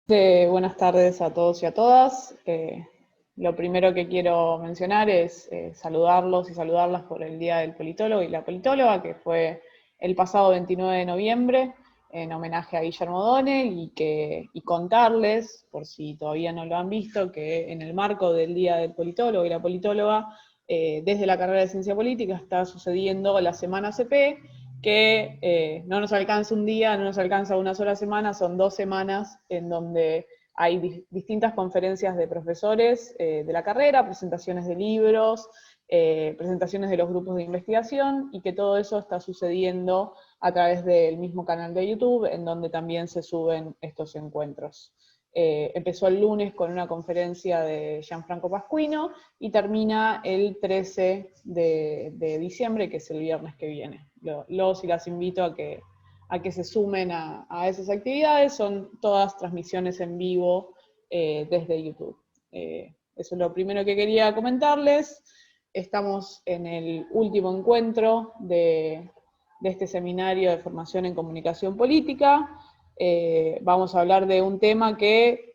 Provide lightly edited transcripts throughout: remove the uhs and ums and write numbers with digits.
Buenas tardes a todos y a todas. Lo primero que quiero mencionar es saludarlos y saludarlas por el Día del Politólogo y la Politóloga, que fue el pasado 29 de noviembre, en homenaje a Guillermo O'Donnell, y contarles, por si todavía no lo han visto, que en el marco del Día del Politólogo y la Politóloga, desde la carrera de Ciencia Política está sucediendo la Semana CP, que no nos alcanza un día, no nos alcanza una sola semana, son 2 semanas en donde hay distintas conferencias de profesores de la carrera, presentaciones de libros, presentaciones de los grupos de investigación, y que todo eso está sucediendo a través del mismo canal de YouTube, en donde también se suben estos encuentros. Empezó el lunes con una conferencia de Gianfranco Pasquino y termina el 13 de diciembre, que es el viernes que viene. Los y las invito a que se sumen a esas actividades. Son todas transmisiones en vivo desde YouTube. Eso es lo primero que quería comentarles. Estamos en el último encuentro de este seminario de formación en comunicación política. Vamos a hablar de un tema que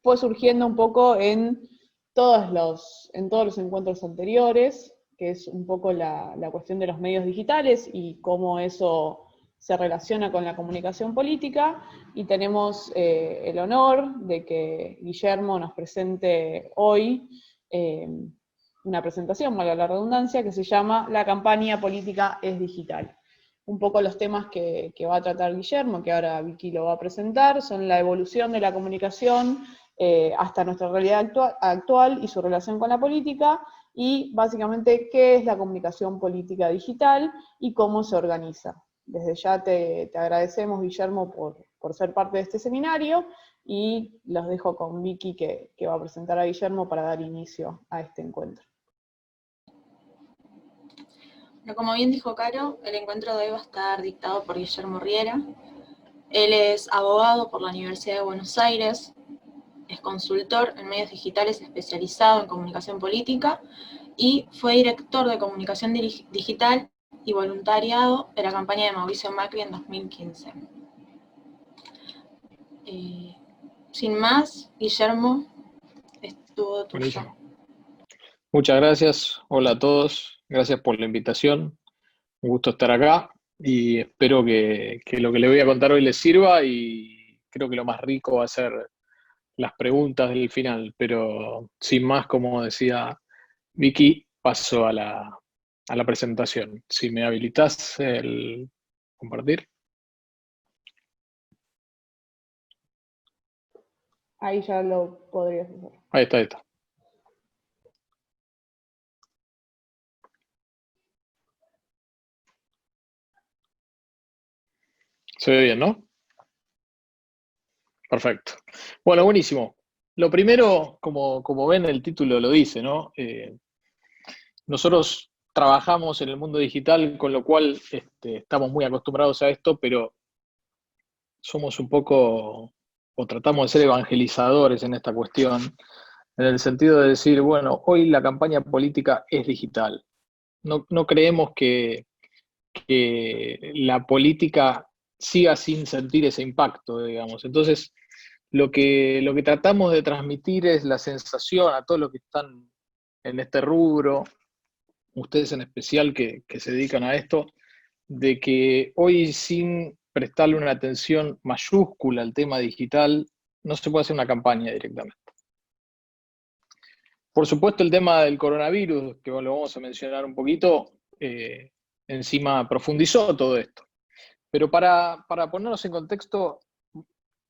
fue surgiendo un poco en todos los encuentros anteriores, que es un poco la cuestión de los medios digitales y cómo eso se relaciona con la comunicación política, y tenemos el honor de que Guillermo nos presente hoy una presentación, valga la redundancia, que se llama La campaña política es digital. Un poco los temas que va a tratar Guillermo, que ahora Vicky lo va a presentar, son la evolución de la comunicación hasta nuestra realidad actual y su relación con la política, y básicamente qué es la comunicación política digital y cómo se organiza. Desde ya te agradecemos, Guillermo, por ser parte de este seminario, y los dejo con Vicky, que va a presentar a Guillermo para dar inicio a este encuentro. Bueno, como bien dijo Caro, el encuentro de hoy va a estar dictado por Guillermo Riera. Él es abogado por la Universidad de Buenos Aires, es consultor en medios digitales especializado en comunicación política y fue director de comunicación digital y voluntariado de la campaña de Mauricio Macri en 2015. Sin más, Guillermo, es todo tuyo. Buenísimo. Muchas gracias. Hola a todos. Gracias por la invitación. Un gusto estar acá y espero que lo que les voy a contar hoy les sirva, y creo que lo más rico va a ser las preguntas del final. Pero sin más, como decía Vicky, paso a la presentación. Si me habilitas el compartir. Ahí ya lo podrías hacer. Ahí está, ahí está. Se ve bien, ¿no? Perfecto. Bueno, buenísimo. Lo primero, como ven, el título lo dice, ¿no? Nosotros trabajamos en el mundo digital, con lo cual estamos muy acostumbrados a esto, pero somos un poco, o tratamos de ser evangelizadores en esta cuestión, en el sentido de decir, bueno, hoy la campaña política es digital. No creemos que la política siga sin sentir ese impacto, digamos. Entonces, lo que tratamos de transmitir es la sensación a todos los que están en este rubro, ustedes en especial que se dedican a esto, de que hoy, sin prestarle una atención mayúscula al tema digital, no se puede hacer una campaña directamente. Por supuesto, el tema del coronavirus, que lo vamos a mencionar un poquito, encima profundizó todo esto. Pero para ponernos en contexto,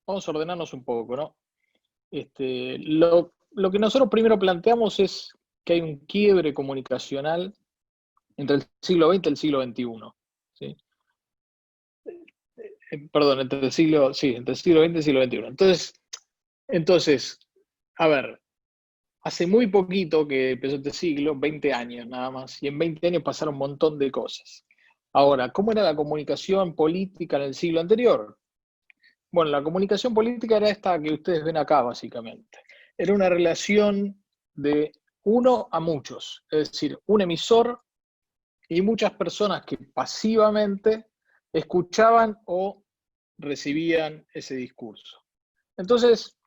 vamos a ordenarnos un poco, ¿no? Lo que nosotros primero planteamos es que hay un quiebre comunicacional entre el siglo XX y el siglo XXI. ¿Sí? Perdón, entre el siglo XX y el siglo XXI. Entonces, a ver, hace muy poquito que empezó este siglo, 20 años nada más, y en 20 años pasaron un montón de cosas. Ahora, ¿cómo era la comunicación política en el siglo anterior? Bueno, la comunicación política era esta que ustedes ven acá, básicamente. Era una relación de uno a muchos, es decir, un emisor y muchas personas que pasivamente escuchaban o recibían ese discurso. Entonces,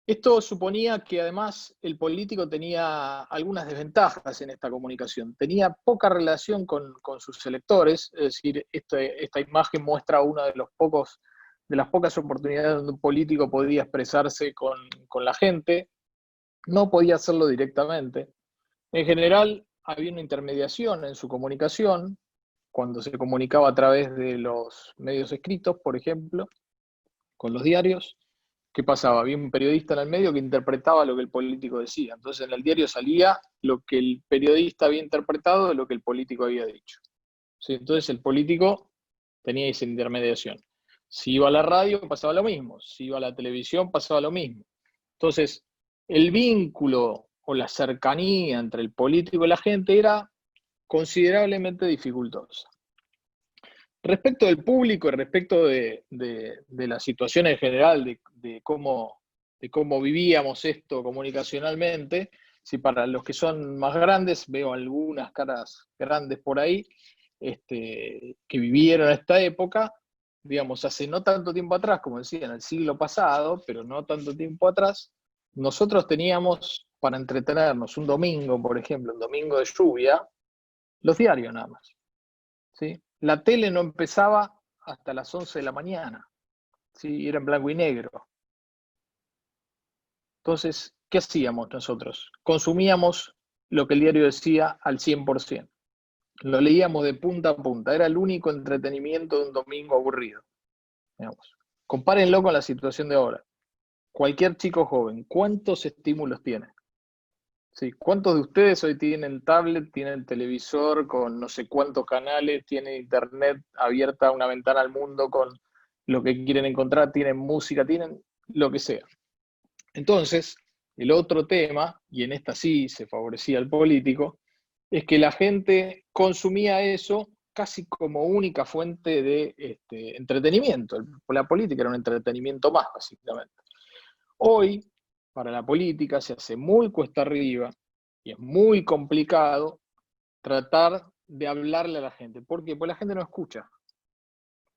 esto suponía que además el político tenía algunas desventajas en esta comunicación. Tenía poca relación con sus electores, es decir, esta imagen muestra una de las pocas oportunidades donde un político podía expresarse con la gente. No podía hacerlo directamente. En general, había una intermediación en su comunicación, cuando se comunicaba a través de los medios escritos, por ejemplo, con los diarios. ¿Qué pasaba? Había un periodista en el medio que interpretaba lo que el político decía. Entonces en el diario salía lo que el periodista había interpretado de lo que el político había dicho. ¿Sí? Entonces el político tenía esa intermediación. Si iba a la radio pasaba lo mismo, si iba a la televisión pasaba lo mismo. Entonces el vínculo o la cercanía entre el político y la gente era considerablemente dificultosa. Respecto del público y respecto de la situación en general, de cómo vivíamos esto comunicacionalmente, si para los que son más grandes, veo algunas caras grandes por ahí, que vivieron esta época, digamos, hace no tanto tiempo atrás, como decía, en el siglo pasado, pero no tanto tiempo atrás, nosotros teníamos para entretenernos un domingo, por ejemplo, un domingo de lluvia, los diarios nada más. ¿Sí? La tele no empezaba hasta las 11 de la mañana, ¿sí? Era en blanco y negro. Entonces, ¿qué hacíamos nosotros? Consumíamos lo que el diario decía al 100%. Lo leíamos de punta a punta. Era el único entretenimiento de un domingo aburrido. Digamos. Compárenlo con la situación de ahora. Cualquier chico joven, ¿cuántos estímulos tiene? Sí, ¿cuántos de ustedes hoy tienen tablet, tienen televisor con no sé cuántos canales, tienen internet abierta, una ventana al mundo con lo que quieren encontrar, tienen música, tienen lo que sea? Entonces, el otro tema, y en esta sí se favorecía al político, es que la gente consumía eso casi como única fuente de entretenimiento. La política era un entretenimiento más, básicamente. Hoy, para la política, se hace muy cuesta arriba y es muy complicado tratar de hablarle a la gente. ¿Por qué? Porque la gente no escucha.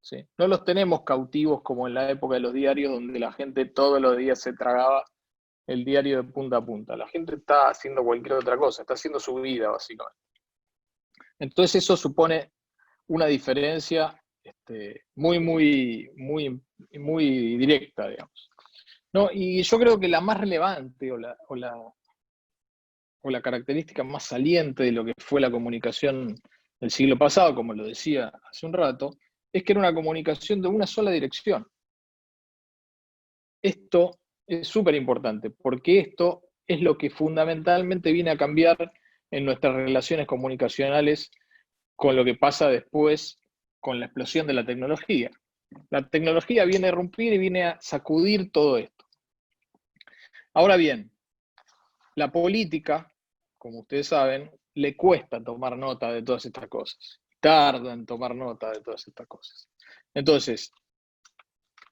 ¿Sí? No los tenemos cautivos como en la época de los diarios, donde la gente todos los días se tragaba el diario de punta a punta. La gente está haciendo cualquier otra cosa, está haciendo su vida, básicamente. Entonces eso supone una diferencia muy, muy, muy, muy directa, digamos. No, y yo creo que la más relevante o la característica más saliente de lo que fue la comunicación del siglo pasado, como lo decía hace un rato, es que era una comunicación de una sola dirección. Esto es súper importante, porque esto es lo que fundamentalmente viene a cambiar en nuestras relaciones comunicacionales con lo que pasa después con la explosión de la tecnología. La tecnología viene a irrumpir y viene a sacudir todo esto. Ahora bien, la política, como ustedes saben, le cuesta tomar nota de todas estas cosas. Tarda en tomar nota de todas estas cosas. Entonces,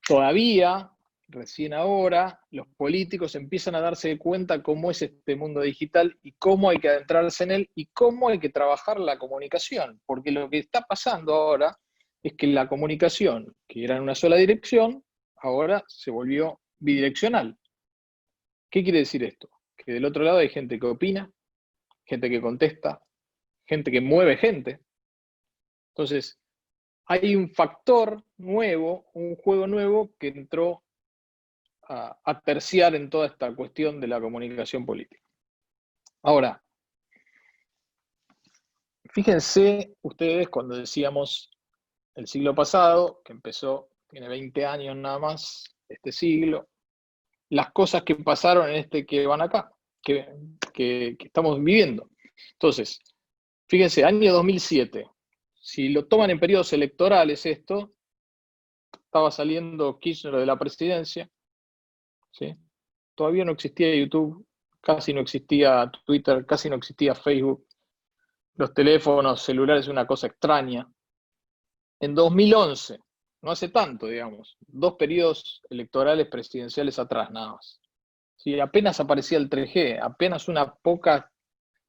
todavía, recién ahora, los políticos empiezan a darse cuenta cómo es este mundo digital y cómo hay que adentrarse en él y cómo hay que trabajar la comunicación. Porque lo que está pasando ahora es que la comunicación, que era en una sola dirección, ahora se volvió bidireccional. ¿Qué quiere decir esto? Que del otro lado hay gente que opina, gente que contesta, gente que mueve gente. Entonces, hay un factor nuevo, un juego nuevo que entró a terciar en toda esta cuestión de la comunicación política. Ahora, fíjense ustedes cuando decíamos el siglo pasado, que empezó, tiene 20 años nada más, este siglo, las cosas que pasaron en este que van acá, que estamos viviendo. Entonces, fíjense, año 2007, si lo toman en periodos electorales esto, estaba saliendo Kirchner de la presidencia, ¿sí? Todavía no existía YouTube, casi no existía Twitter, casi no existía Facebook, los teléfonos celulares una cosa extraña. En 2011, no hace tanto, digamos, 2 periodos electorales presidenciales atrás nada más. Sí, apenas aparecía el 3G, apenas unas pocas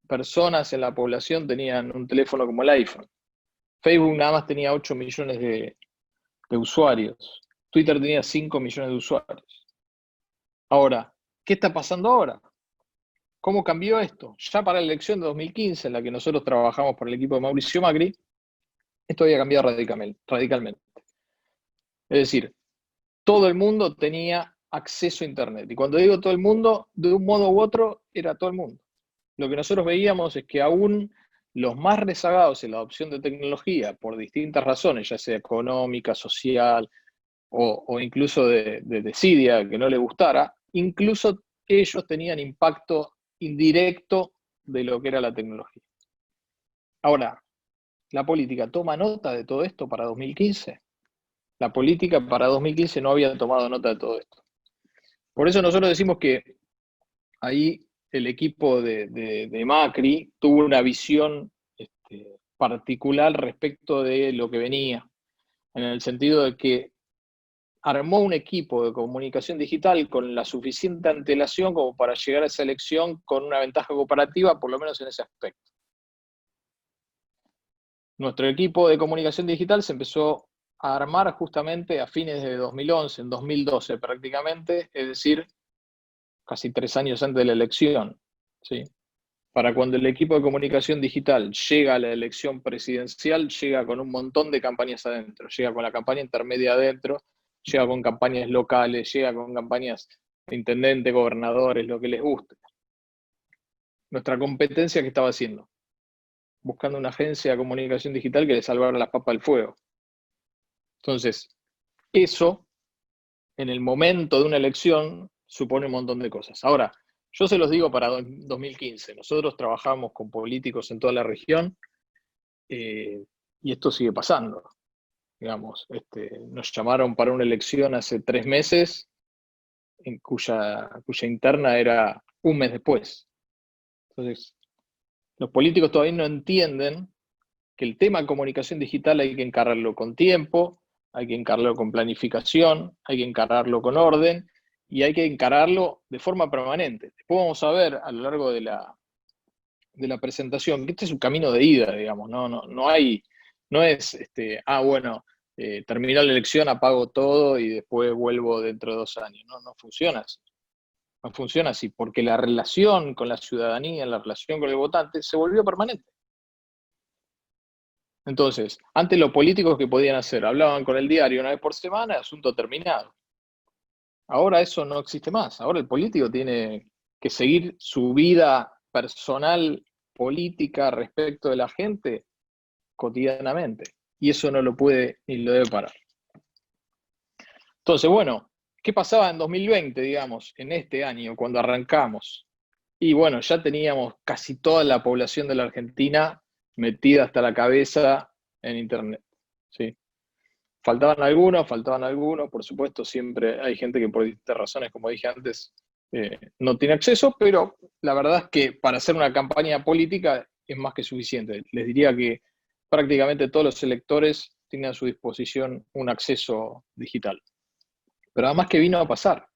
personas en la población tenían un teléfono como el iPhone. Facebook nada más tenía 8 millones de usuarios. Twitter tenía 5 millones de usuarios. Ahora, ¿qué está pasando ahora? ¿Cómo cambió esto? Ya para la elección de 2015, en la que nosotros trabajamos por el equipo de Mauricio Macri, esto había cambiado radicalmente. Es decir, todo el mundo tenía acceso a Internet. Y cuando digo todo el mundo, de un modo u otro, era todo el mundo. Lo que nosotros veíamos es que aún los más rezagados en la adopción de tecnología, por distintas razones, ya sea económica, social o incluso de desidia, que no le gustara, incluso ellos tenían impacto indirecto de lo que era la tecnología. Ahora, ¿la política toma nota de todo esto para 2015? La política para 2015 no había tomado nota de todo esto. Por eso nosotros decimos que ahí el equipo de Macri tuvo una visión particular respecto de lo que venía, en el sentido de que armó un equipo de comunicación digital con la suficiente antelación como para llegar a esa elección con una ventaja comparativa, por lo menos en ese aspecto. Nuestro equipo de comunicación digital se empezó a armar justamente a fines de 2011, en 2012 prácticamente, es decir, casi 3 años antes de la elección, ¿sí? Para cuando el equipo de comunicación digital llega a la elección presidencial, llega con un montón de campañas adentro, llega con la campaña intermedia adentro, llega con campañas locales, llega con campañas de intendentes, gobernadores, lo que les guste. Nuestra competencia, ¿qué estaba haciendo? Buscando una agencia de comunicación digital que le salvara las papas del fuego. Entonces, eso, en el momento de una elección, supone un montón de cosas. Ahora, yo se los digo para 2015. Nosotros trabajamos con políticos en toda la región y esto sigue pasando. Digamos, nos llamaron para una elección hace 3 meses, en cuya interna era un mes después. Entonces, los políticos todavía no entienden que el tema de comunicación digital hay que encararlo con tiempo, hay que encararlo con planificación, hay que encararlo con orden y hay que encararlo de forma permanente. Después vamos a ver a lo largo de la presentación que este es un camino de ida, digamos, no es, bueno, terminó la elección, apago todo y después vuelvo dentro de 2 años. No funciona así. No funciona así, porque la relación con la ciudadanía, la relación con el votante, se volvió permanente. Entonces, antes los políticos que podían hacer, hablaban con el diario una vez por semana, asunto terminado. Ahora eso no existe más. Ahora el político tiene que seguir su vida personal, política, respecto de la gente, cotidianamente. Y eso no lo puede ni lo debe parar. Entonces, bueno, ¿qué pasaba en 2020, digamos, en este año, cuando arrancamos? Y bueno, ya teníamos casi toda la población de la Argentina metida hasta la cabeza en Internet, ¿sí? Faltaban algunos, por supuesto, siempre hay gente que por distintas razones, como dije antes, no tiene acceso, pero la verdad es que para hacer una campaña política es más que suficiente. Les diría que prácticamente todos los electores tienen a su disposición un acceso digital. Pero además que vino a pasar,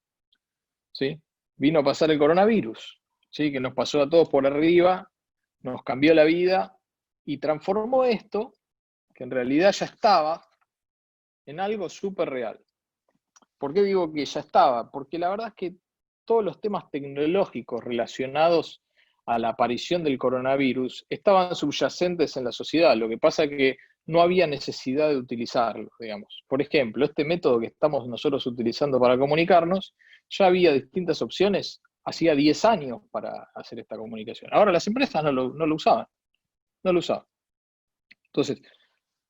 ¿sí? Vino a pasar el coronavirus, ¿sí? Que nos pasó a todos por arriba, nos cambió la vida y transformó esto, que en realidad ya estaba, en algo súper real. ¿Por qué digo que ya estaba? Porque la verdad es que todos los temas tecnológicos relacionados a la aparición del coronavirus estaban subyacentes en la sociedad. Lo que pasa es que no había necesidad de utilizarlos, digamos. Por ejemplo, este método que estamos nosotros utilizando para comunicarnos, ya había distintas opciones hacía 10 años para hacer esta comunicación. Ahora las empresas no lo usaban, no lo usaban. Entonces,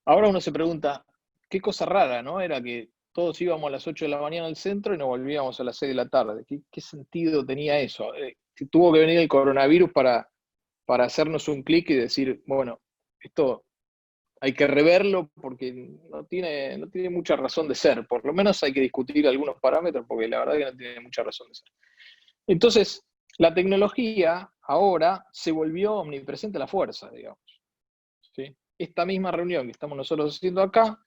ahora uno se pregunta, qué cosa rara, ¿no? Era que todos íbamos a las 8 de la mañana al centro y nos volvíamos a las 6 de la tarde. ¿Qué sentido tenía eso? Tuvo que venir el coronavirus para hacernos un clic y decir, bueno, esto hay que reverlo porque no tiene mucha razón de ser. Por lo menos hay que discutir algunos parámetros porque la verdad que no tiene mucha razón de ser. Entonces, la tecnología ahora se volvió omnipresente a la fuerza, digamos, ¿sí? Esta misma reunión que estamos nosotros haciendo acá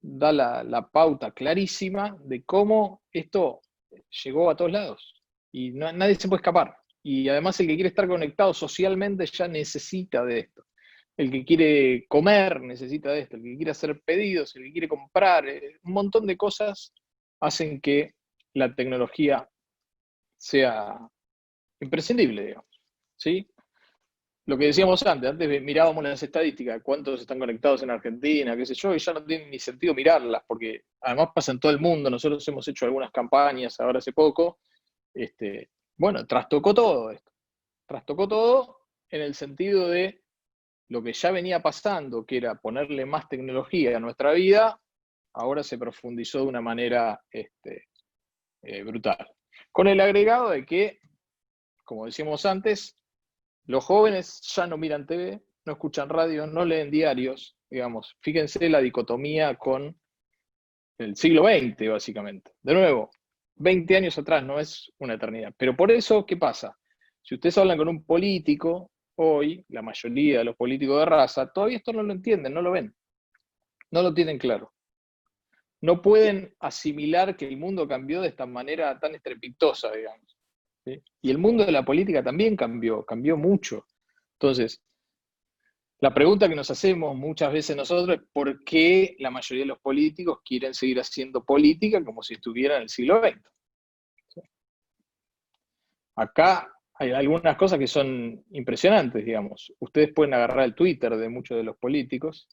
da la pauta clarísima de cómo esto llegó a todos lados y nadie se puede escapar. Y además el que quiere estar conectado socialmente ya necesita de esto. El que quiere comer necesita de esto, el que quiere hacer pedidos, el que quiere comprar, un montón de cosas hacen que la tecnología sea imprescindible, digamos, ¿sí? Lo que decíamos antes mirábamos las estadísticas, cuántos están conectados en Argentina, qué sé yo, y ya no tiene ni sentido mirarlas, porque además pasa en todo el mundo. Nosotros hemos hecho algunas campañas ahora hace poco, bueno, trastocó todo esto. Trastocó todo en el sentido de lo que ya venía pasando, que era ponerle más tecnología a nuestra vida, ahora se profundizó de una manera brutal. Con el agregado de que, como decíamos antes, los jóvenes ya no miran TV, no escuchan radio, no leen diarios, digamos. Fíjense la dicotomía con el siglo XX, básicamente. De nuevo, 20 años atrás no es una eternidad. Pero por eso, ¿qué pasa? Si ustedes hablan con un político, hoy, la mayoría de los políticos de raza, todavía esto no lo entienden, no lo ven, no lo tienen claro. No pueden asimilar que el mundo cambió de esta manera tan estrepitosa, digamos. ¿Sí? Y el mundo de la política también cambió mucho. Entonces, la pregunta que nos hacemos muchas veces nosotros es ¿por qué la mayoría de los políticos quieren seguir haciendo política como si estuvieran en el siglo XX? Acá hay algunas cosas que son impresionantes, digamos. Ustedes pueden agarrar el Twitter de muchos de los políticos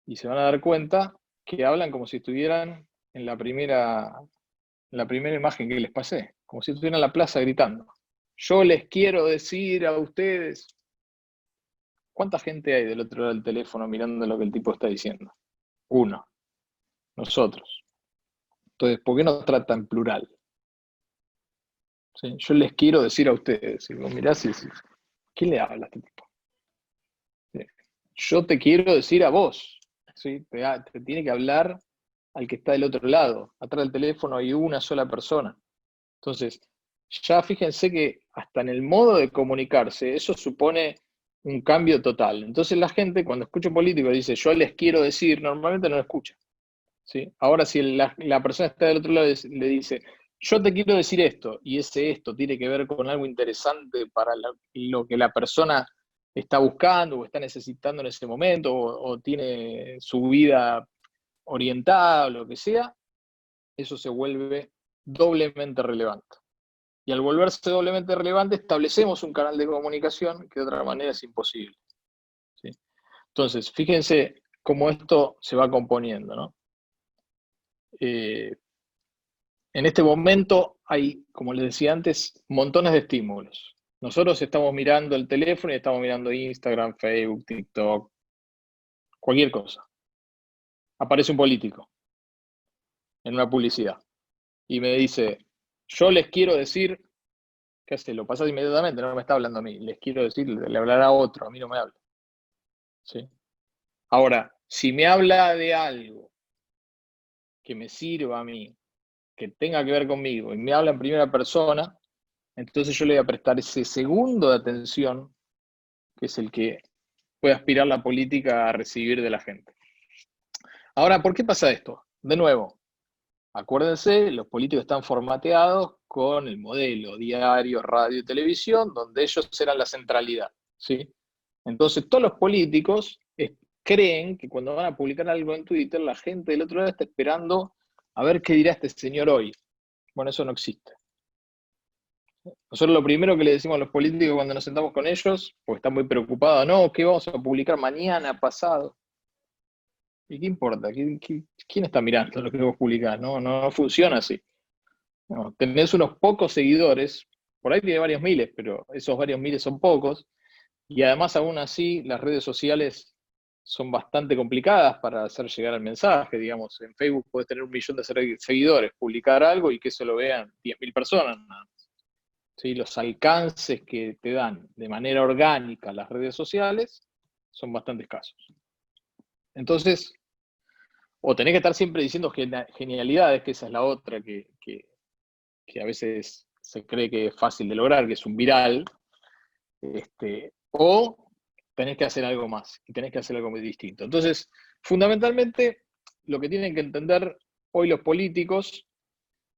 y se van a dar cuenta que hablan como si estuvieran en la primera imagen que les pasé, como si estuvieran en la plaza gritando. Yo les quiero decir a ustedes, ¿cuánta gente hay del otro lado del teléfono mirando lo que el tipo está diciendo? Uno, nosotros. Entonces, ¿por qué no trata en plural? ¿Sí? Yo les quiero decir a ustedes, y vos mirás y decís, ¿quién le habla a este tipo? ¿Sí? Yo te quiero decir a vos, ¿sí? Te tiene que hablar al que está del otro lado. Atrás del teléfono hay una sola persona. Entonces, ya fíjense que hasta en el modo de comunicarse, eso supone un cambio total. Entonces la gente, cuando escucha un político y dice, yo les quiero decir, normalmente no lo escucha. ¿Sí? Ahora, si la persona está del otro lado le dice, yo te quiero decir esto, y ese esto tiene que ver con algo interesante para lo que la persona está buscando o está necesitando en ese momento, o tiene su vida orientada o lo que sea, eso se vuelve doblemente relevante. Y al volverse doblemente relevante, establecemos un canal de comunicación que de otra manera es imposible. ¿Sí? Entonces, fíjense cómo esto se va componiendo, ¿no? En este momento hay, como les decía antes, montones de estímulos. Nosotros estamos mirando el teléfono y estamos mirando Instagram, Facebook, TikTok, cualquier cosa. Aparece un político en una publicidad y me dice, yo les quiero decir, ¿qué hace? Lo pasas inmediatamente, no me está hablando a mí, les quiero decir, le hablará a otro, a mí no me habla. ¿Sí? Ahora, si me habla de algo que me sirva a mí, que tenga que ver conmigo, y me habla en primera persona, entonces yo le voy a prestar ese segundo de atención, que es el que puede aspirar la política a recibir de la gente. Ahora, ¿por qué pasa esto? De nuevo, acuérdense, los políticos están formateados con el modelo diario, radio y televisión, donde ellos eran la centralidad, ¿sí? Entonces, todos los políticos creen que cuando van a publicar algo en Twitter, la gente del otro lado está esperando a ver qué dirá este señor hoy. Bueno, eso no existe. Nosotros lo primero que le decimos a los políticos cuando nos sentamos con ellos, porque están muy preocupados, no, ¿qué vamos a publicar mañana, pasado? ¿Y qué importa? ¿Quién está mirando lo que vos publicás? No funciona así. No, tenés unos pocos seguidores, por ahí tiene varios miles, pero esos varios miles son pocos, y además aún así las redes sociales son bastante complicadas para hacer llegar el mensaje, digamos, en Facebook puedes tener 1 millón de seguidores, publicar algo y que eso lo vean 10.000 personas. ¿Sí? Los alcances que te dan de manera orgánica las redes sociales son bastante escasos. Entonces, o tenés que estar siempre diciendo genialidades, que esa es la otra que a veces se cree que es fácil de lograr, que es un viral, o tenés que hacer algo más, y tenés que hacer algo muy distinto. Entonces, fundamentalmente, lo que tienen que entender hoy los políticos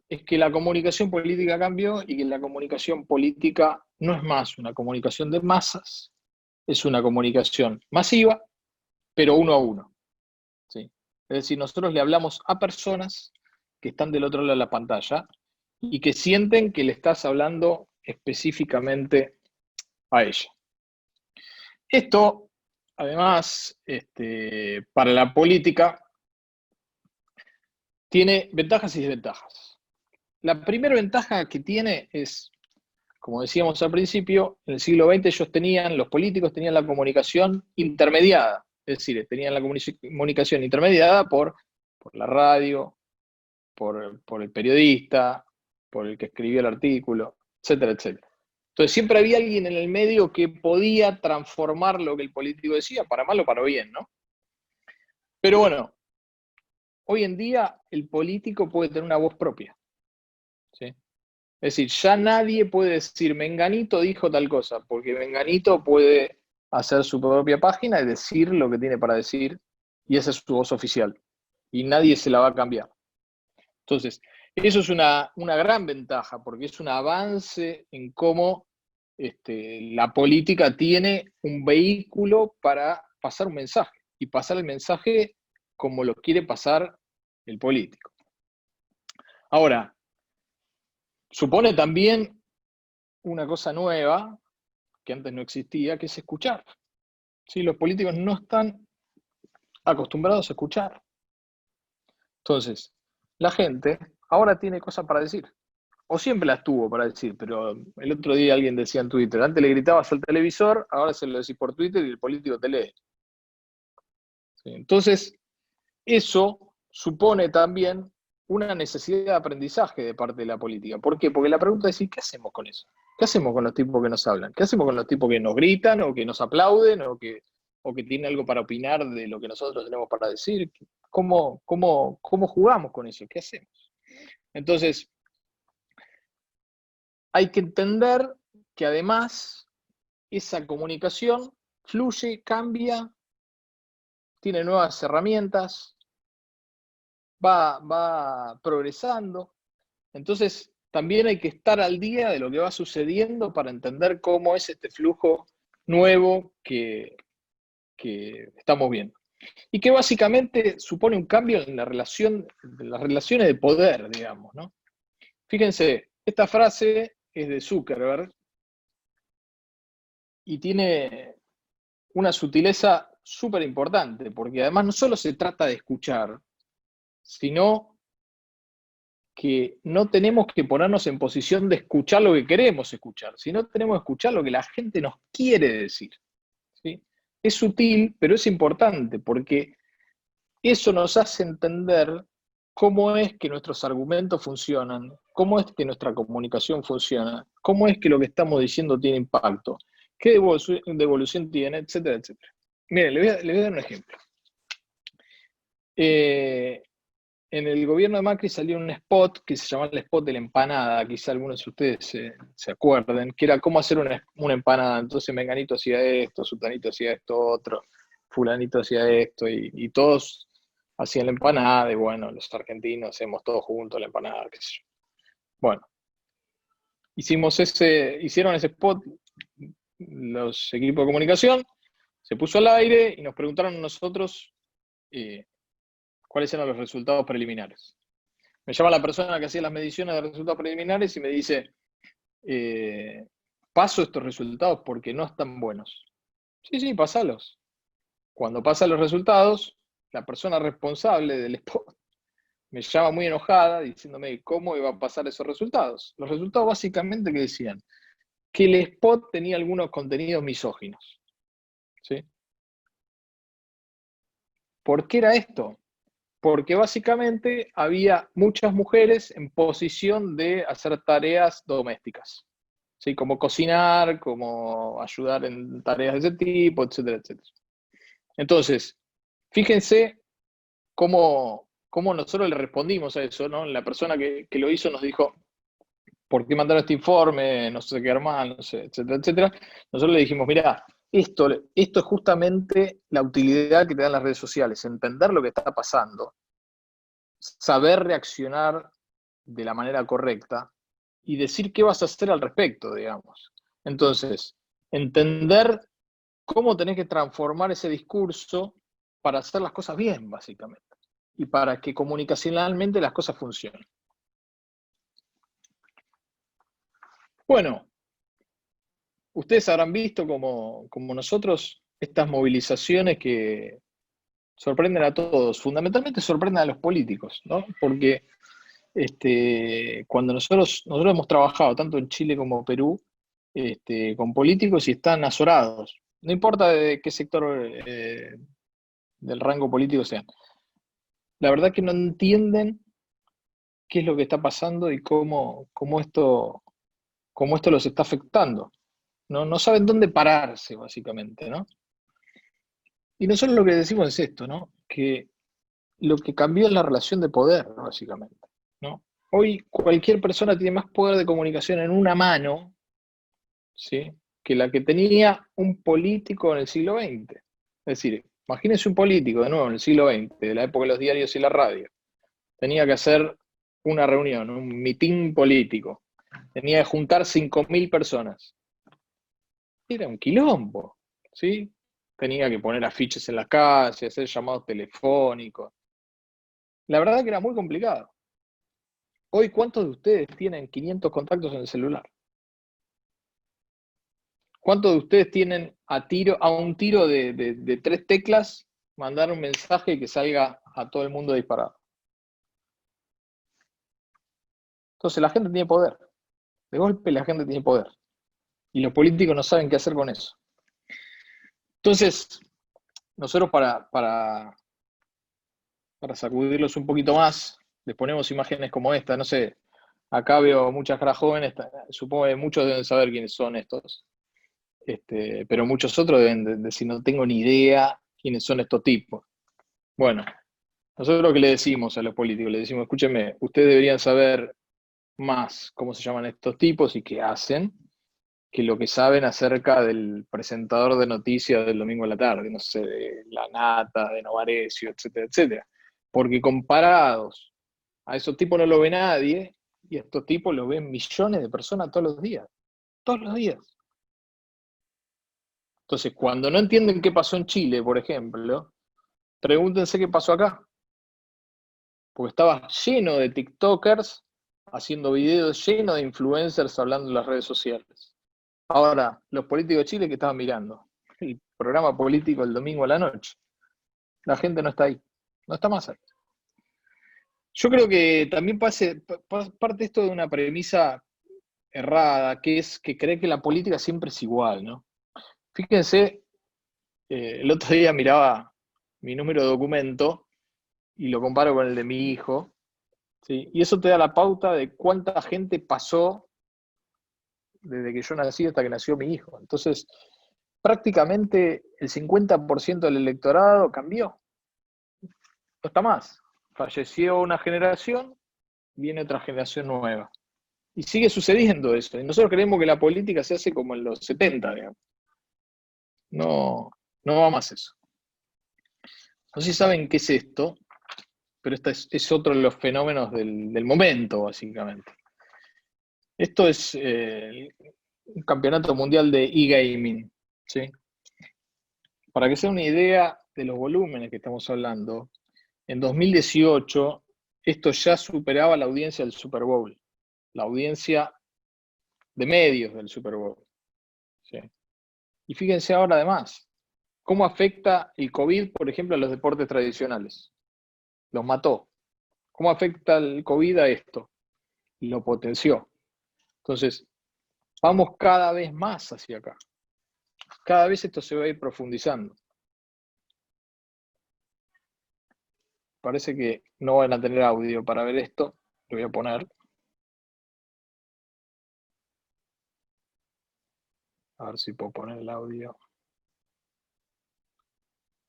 es que la comunicación política cambió y que la comunicación política no es más una comunicación de masas, es una comunicación masiva, pero uno a uno. ¿Sí? Es decir, nosotros le hablamos a personas que están del otro lado de la pantalla y que sienten que le estás hablando específicamente a ella. Esto, además, para la política, tiene ventajas y desventajas. La primera ventaja que tiene es, como decíamos al principio, en el siglo XX los políticos tenían la comunicación intermediada, es decir, tenían la comunicación intermediada por la radio, por el periodista, por el que escribió el artículo, etcétera, etcétera. Entonces siempre había alguien en el medio que podía transformar lo que el político decía, para mal o para bien, ¿no? Pero bueno, hoy en día el político puede tener una voz propia, ¿sí? Es decir, ya nadie puede decir Menganito dijo tal cosa, porque Menganito puede hacer su propia página y decir lo que tiene para decir, y esa es su voz oficial, y nadie se la va a cambiar. Entonces, eso es una gran ventaja, porque es un avance en cómo la política tiene un vehículo para pasar un mensaje, y pasar el mensaje como lo quiere pasar el político. Ahora, supone también una cosa nueva, que antes no existía, que es escuchar. ¿Sí? Los políticos no están acostumbrados a escuchar. Entonces, la gente ahora tiene cosas para decir. O siempre las tuvo para decir, pero el otro día alguien decía en Twitter, antes le gritabas al televisor, ahora se lo decís por Twitter y el político te lee. ¿Sí? Entonces, eso supone también una necesidad de aprendizaje de parte de la política. ¿Por qué? Porque la pregunta es, ¿qué hacemos con eso? ¿Qué hacemos con los tipos que nos hablan? ¿Qué hacemos con los tipos que nos gritan o que nos aplauden o que tienen algo para opinar de lo que nosotros tenemos para decir? ¿Cómo jugamos con eso? ¿Qué hacemos? Entonces, hay que entender que además esa comunicación fluye, cambia, tiene nuevas herramientas, va progresando. Entonces, también hay que estar al día de lo que va sucediendo para entender cómo es este flujo nuevo que estamos viendo. Y que básicamente supone un cambio en las relaciones de poder, digamos, ¿no? Fíjense, esta frase es de Zuckerberg y tiene una sutileza súper importante, porque además no solo se trata de escuchar, sino que no tenemos que ponernos en posición de escuchar lo que queremos escuchar, sino tenemos que escuchar lo que la gente nos quiere decir. ¿Sí? Es sutil, pero es importante, porque eso nos hace entender cómo es que nuestros argumentos funcionan, cómo es que nuestra comunicación funciona, cómo es que lo que estamos diciendo tiene impacto, qué devolución tiene, etcétera, etcétera. Miren, le voy a dar un ejemplo. En el gobierno de Macri salió un spot que se llamaba el spot de la empanada, quizá algunos de ustedes se acuerden, que era cómo hacer una empanada. Entonces Menganito hacía esto, Sutanito hacía esto, otro, Fulanito hacía esto, y todos hacían la empanada, y bueno, los argentinos hacemos todos juntos la empanada, qué sé yo. Bueno, hicieron ese spot, los equipos de comunicación, se puso al aire y nos preguntaron a nosotros cuáles eran los resultados preliminares. Me llama la persona que hacía las mediciones de resultados preliminares y me dice, paso estos resultados porque no están buenos. Sí, pasalos. Cuando pasan los resultados, la persona responsable del spot me llama muy enojada diciéndome cómo iba a pasar esos resultados. Los resultados básicamente que decían que el spot tenía algunos contenidos misóginos. ¿Sí? ¿Por qué era esto? Porque básicamente había muchas mujeres en posición de hacer tareas domésticas, ¿sí? Como cocinar, como ayudar en tareas de ese tipo, etcétera, etcétera. Entonces, fíjense cómo nosotros le respondimos a eso, ¿no? La persona que lo hizo nos dijo, ¿por qué mandaron este informe? No sé qué mal, no sé, etcétera, etcétera. Nosotros le dijimos, mirá, esto es justamente la utilidad que te dan las redes sociales, entender lo que está pasando, saber reaccionar de la manera correcta y decir qué vas a hacer al respecto, digamos. Entonces, entender cómo tenés que transformar ese discurso para hacer las cosas bien, básicamente, y para que comunicacionalmente las cosas funcionen. Bueno, ustedes habrán visto como nosotros estas movilizaciones que sorprenden a todos, fundamentalmente sorprenden a los políticos, ¿no? Porque cuando nosotros hemos trabajado tanto en Chile como Perú, con políticos y están azorados, no importa de qué sector del rango político sean. La verdad que no entienden qué es lo que está pasando y cómo esto los está afectando. No saben dónde pararse, básicamente, ¿no? Y nosotros lo que decimos es esto, ¿no? Que lo que cambió es la relación de poder, básicamente, ¿no? Hoy cualquier persona tiene más poder de comunicación en una mano, ¿sí?, que la que tenía un político en el siglo XX. Es decir, imagínense un político, de nuevo, en el siglo XX, de la época de los diarios y la radio. Tenía que hacer una reunión, un mitin político. Tenía que juntar 5.000 personas. Era un quilombo, ¿sí? Tenía que poner afiches en las calles, hacer llamados telefónicos. La verdad que era muy complicado. Hoy, ¿cuántos de ustedes tienen 500 contactos en el celular? ¿Cuántos de ustedes tienen a un tiro de 3 teclas, mandar un mensaje que salga a todo el mundo disparado? Entonces la gente tiene poder. De golpe la gente tiene poder. Y los políticos no saben qué hacer con eso. Entonces, nosotros para sacudirlos un poquito más, les ponemos imágenes como esta. No sé, acá veo muchas caras jóvenes, supongo que muchos deben saber quiénes son estos. Pero muchos otros deben decir, no tengo ni idea quiénes son estos tipos. Bueno, nosotros lo que le decimos a los políticos, le decimos, escúchenme, ustedes deberían saber más cómo se llaman estos tipos y qué hacen, que lo que saben acerca del presentador de noticias del domingo a la tarde, no sé, de La Nata, de Novarecio, etcétera, etcétera. Porque comparados a esos tipos no lo ve nadie, y a estos tipos lo ven millones de personas todos los días. Todos los días. Entonces, cuando no entienden qué pasó en Chile, por ejemplo, pregúntense qué pasó acá. Porque estaba lleno de TikTokers haciendo videos, lleno de influencers hablando en las redes sociales. Ahora, los políticos de Chile que estaban mirando el programa político el domingo a la noche. La gente no está ahí, no está más ahí. Yo creo que también parte esto de una premisa errada, que es que cree que la política siempre es igual, ¿no? Fíjense, el otro día miraba mi número de documento y lo comparo con el de mi hijo, ¿sí? Y eso te da la pauta de cuánta gente pasó desde que yo nací hasta que nació mi hijo. Entonces, prácticamente el 50% del electorado cambió. No está más. Falleció una generación, viene otra generación nueva. Y sigue sucediendo eso. Y nosotros creemos que la política se hace como en los 70, digamos. No, no va más eso. No sé si saben qué es esto, pero este es otro de los fenómenos del momento, básicamente. Esto es un campeonato mundial de e-gaming, ¿sí? Para que sea una idea de los volúmenes que estamos hablando, en 2018 esto ya superaba la audiencia del Super Bowl, la audiencia de medios del Super Bowl, ¿sí? Y fíjense ahora además, cómo afecta el COVID, por ejemplo, a los deportes tradicionales. Los mató. ¿Cómo afecta el COVID a esto? Lo potenció. Entonces, vamos cada vez más hacia acá. Cada vez esto se va a ir profundizando. Parece que no van a tener audio para ver esto. Lo voy a poner. A ver si puedo poner el audio.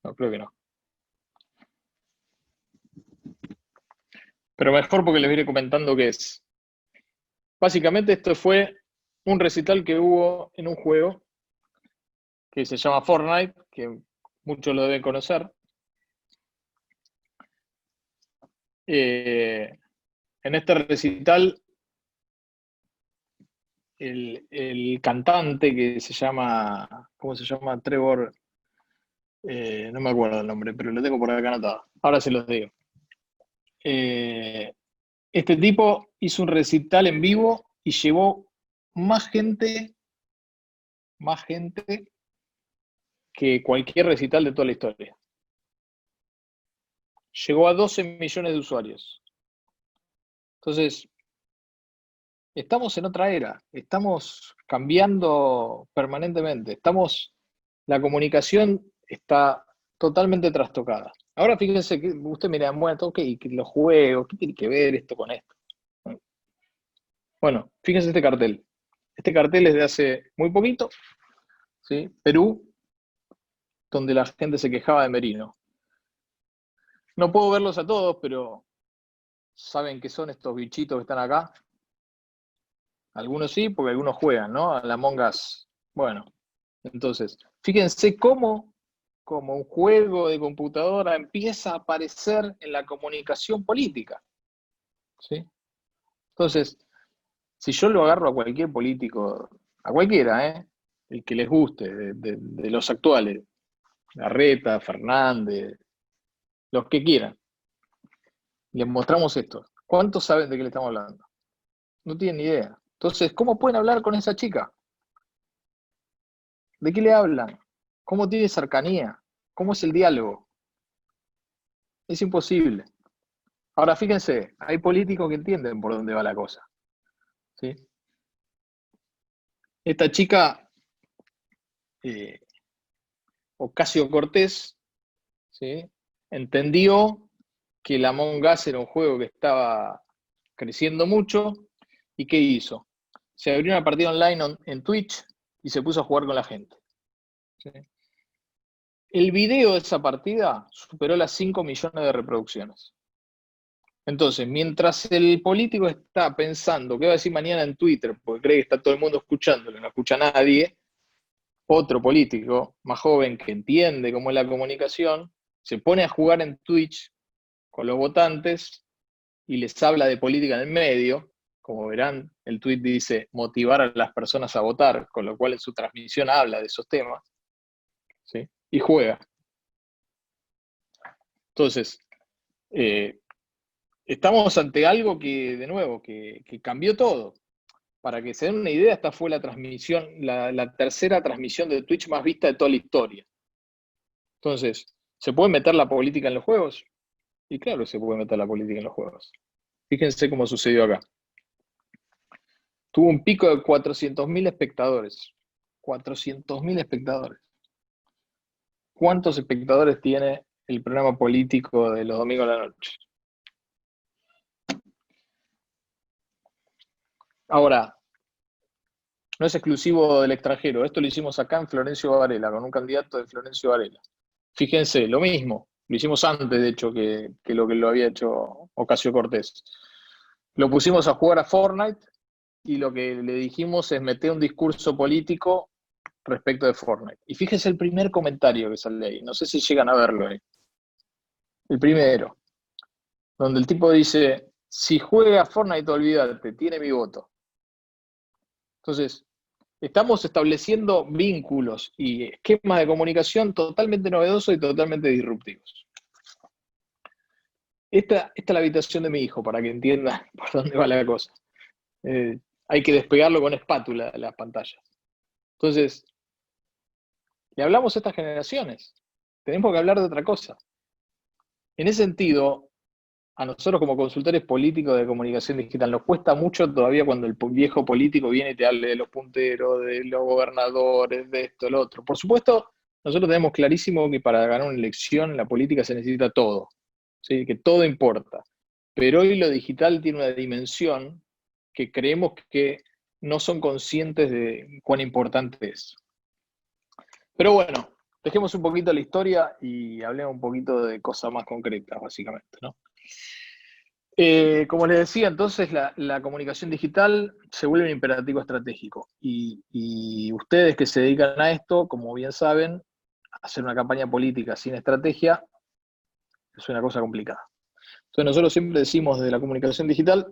No, creo que no. Pero mejor porque les voy a ir comentando qué es. Básicamente esto fue un recital que hubo en un juego que se llama Fortnite, que muchos lo deben conocer. En este recital, el cantante que se llama, ¿cómo se llama? Trevor, no me acuerdo el nombre, pero lo tengo por acá anotado. Ahora se los digo. Este tipo hizo un recital en vivo y llevó más gente que cualquier recital de toda la historia. Llegó a 12 millones de usuarios. Entonces, estamos en otra era, estamos cambiando permanentemente, la comunicación está totalmente trastocada. Ahora fíjense que usted mira, bueno, ok, que los juegos, ¿qué tiene que ver esto con esto? Bueno, fíjense este cartel. Este cartel es de hace muy poquito, ¿sí? Perú, donde la gente se quejaba de Merino. No puedo verlos a todos, pero ¿saben qué son estos bichitos que están acá? Algunos sí, porque algunos juegan, ¿no? A la Among Us. Bueno, entonces, fíjense cómo como un juego de computadora empieza a aparecer en la comunicación política, ¿sí? Entonces, si yo lo agarro a cualquier político, a cualquiera, el que les guste, de los actuales, Larreta, Fernández, los que quieran, les mostramos esto. ¿Cuántos saben de qué le estamos hablando? No tienen ni idea. Entonces, ¿cómo pueden hablar con esa chica? ¿De qué le hablan? ¿Cómo tiene cercanía? ¿Cómo es el diálogo? Es imposible. Ahora, fíjense, hay políticos que entienden por dónde va la cosa, ¿sí? Esta chica, eh, Ocasio-Cortez, ¿sí? Entendió que el Among Us era un juego que estaba creciendo mucho, ¿y qué hizo? Se abrió una partida online en Twitch y se puso a jugar con la gente, ¿sí? El video de esa partida superó las 5 millones de reproducciones. Entonces, mientras el político está pensando qué va a decir mañana en Twitter, porque cree que está todo el mundo escuchándolo, no escucha a nadie, otro político más joven que entiende cómo es la comunicación, se pone a jugar en Twitch con los votantes y les habla de política en el medio. Como verán, el tweet dice motivar a las personas a votar, con lo cual en su transmisión habla de esos temas, ¿sí? Y juega. Entonces, estamos ante algo que, de nuevo, que cambió todo. Para que se den una idea, esta fue la transmisión, la tercera transmisión de Twitch más vista de toda la historia. Entonces, ¿se puede meter la política en los juegos? Y claro, se puede meter la política en los juegos. Fíjense cómo sucedió acá. Tuvo un pico de 400.000 espectadores. 400.000 espectadores. ¿Cuántos espectadores tiene el programa político de los domingos a la noche? Ahora, no es exclusivo del extranjero. Esto lo hicimos acá en Florencio Varela, con un candidato de Florencio Varela. Fíjense, lo mismo. Lo hicimos antes, de hecho, que lo había hecho Ocasio-Cortez. Lo pusimos a jugar a Fortnite y lo que le dijimos es meter un discurso político respecto de Fortnite. Y fíjense el primer comentario que sale ahí. No sé si llegan a verlo ahí. El primero, donde el tipo dice, si juega Fortnite, olvídate, tiene mi voto. Entonces, estamos estableciendo vínculos y esquemas de comunicación totalmente novedosos y totalmente disruptivos. Esta es la habitación de mi hijo, para que entiendan por dónde va la cosa. Hay que despegarlo con espátula de las pantallas. Entonces, le hablamos a estas generaciones. Tenemos que hablar de otra cosa. En ese sentido, a nosotros como consultores políticos de comunicación digital nos cuesta mucho todavía cuando el viejo político viene y te habla de los punteros, de los gobernadores, de esto, lo otro. Por supuesto, nosotros tenemos clarísimo que para ganar una elección en la política se necesita todo, ¿sí? Que todo importa. Pero hoy lo digital tiene una dimensión que creemos que no son conscientes de cuán importante es. Pero bueno, dejemos un poquito la historia y hablemos un poquito de cosas más concretas, básicamente, ¿no? Como les decía, entonces la comunicación digital se vuelve un imperativo estratégico y ustedes que se dedican a esto, como bien saben, hacer una campaña política sin estrategia es una cosa complicada. Entonces nosotros siempre decimos desde la comunicación digital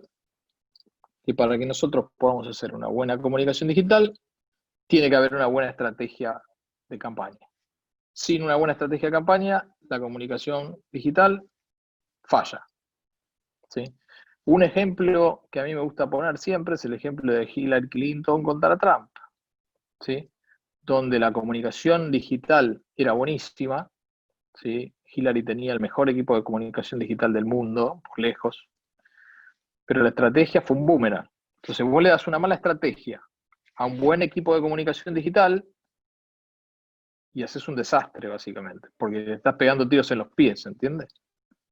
que para que nosotros podamos hacer una buena comunicación digital, tiene que haber una buena estrategia de campaña. Sin una buena estrategia de campaña, la comunicación digital falla, ¿sí? Un ejemplo que a mí me gusta poner siempre es el ejemplo de Hillary Clinton contra Trump, ¿sí? Donde la comunicación digital era buenísima, ¿sí? Hillary tenía el mejor equipo de comunicación digital del mundo, por lejos, pero la estrategia fue un boomerang. Entonces vos le das una mala estrategia a un buen equipo de comunicación digital y haces un desastre, básicamente, porque le estás pegando tiros en los pies, ¿entiendes?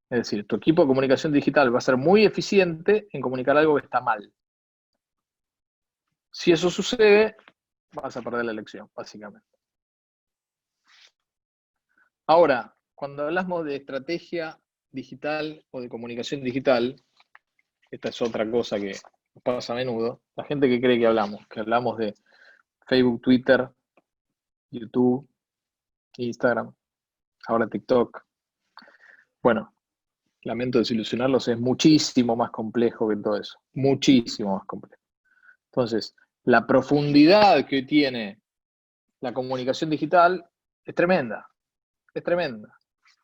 Es decir, tu equipo de comunicación digital va a ser muy eficiente en comunicar algo que está mal. Si eso sucede, vas a perder la elección, básicamente. Ahora, cuando hablamos de estrategia digital o de comunicación digital, esta es otra cosa que pasa a menudo, la gente que cree que hablamos de Facebook, Twitter, YouTube, Instagram, ahora TikTok. Bueno, lamento desilusionarlos, es muchísimo más complejo que todo eso, muchísimo más complejo. Entonces, la profundidad que tiene la comunicación digital es tremenda, es tremenda.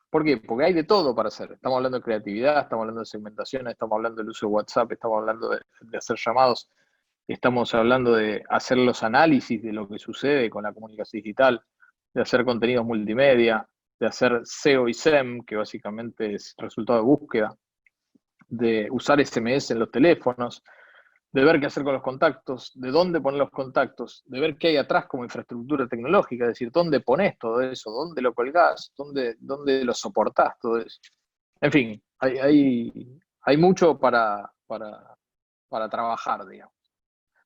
¿Por qué? Porque hay de todo para hacer. Estamos hablando de creatividad, estamos hablando de segmentación, estamos hablando del uso de WhatsApp, estamos hablando de hacer llamados, estamos hablando de hacer los análisis de lo que sucede con la comunicación digital, de hacer contenidos multimedia, de hacer SEO y SEM, que básicamente es resultado de búsqueda, de usar SMS en los teléfonos, de ver qué hacer con los contactos, de dónde poner los contactos, de ver qué hay atrás como infraestructura tecnológica, es decir, dónde pones todo eso, dónde lo colgás, dónde lo soportás todo eso. En fin, hay mucho para trabajar, digamos.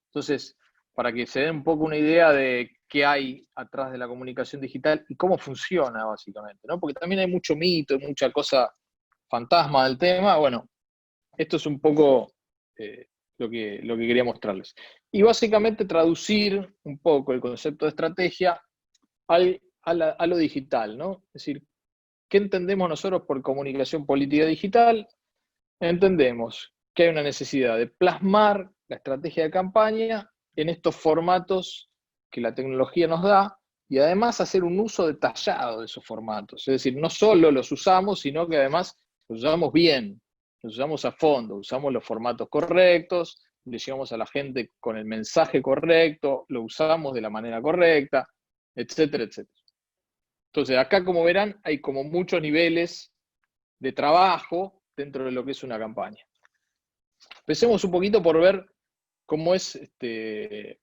Entonces, para que se den un poco una idea de qué hay atrás de la comunicación digital y cómo funciona, básicamente, ¿no? Porque también hay mucho mito, mucha cosa fantasma del tema. Bueno, esto es un poco lo que quería mostrarles. Y básicamente traducir un poco el concepto de estrategia a lo digital, ¿no? Es decir, ¿qué entendemos nosotros por comunicación política digital? Entendemos que hay una necesidad de plasmar la estrategia de campaña en estos formatos que la tecnología nos da y además hacer un uso detallado de esos formatos. Es decir, no solo los usamos, sino que además los usamos bien, los usamos a fondo, usamos los formatos correctos, le llegamos a la gente con el mensaje correcto, lo usamos de la manera correcta, etcétera, etcétera. Entonces, acá, como verán, hay como muchos niveles de trabajo dentro de lo que es una campaña. Empecemos un poquito por ver cómo es el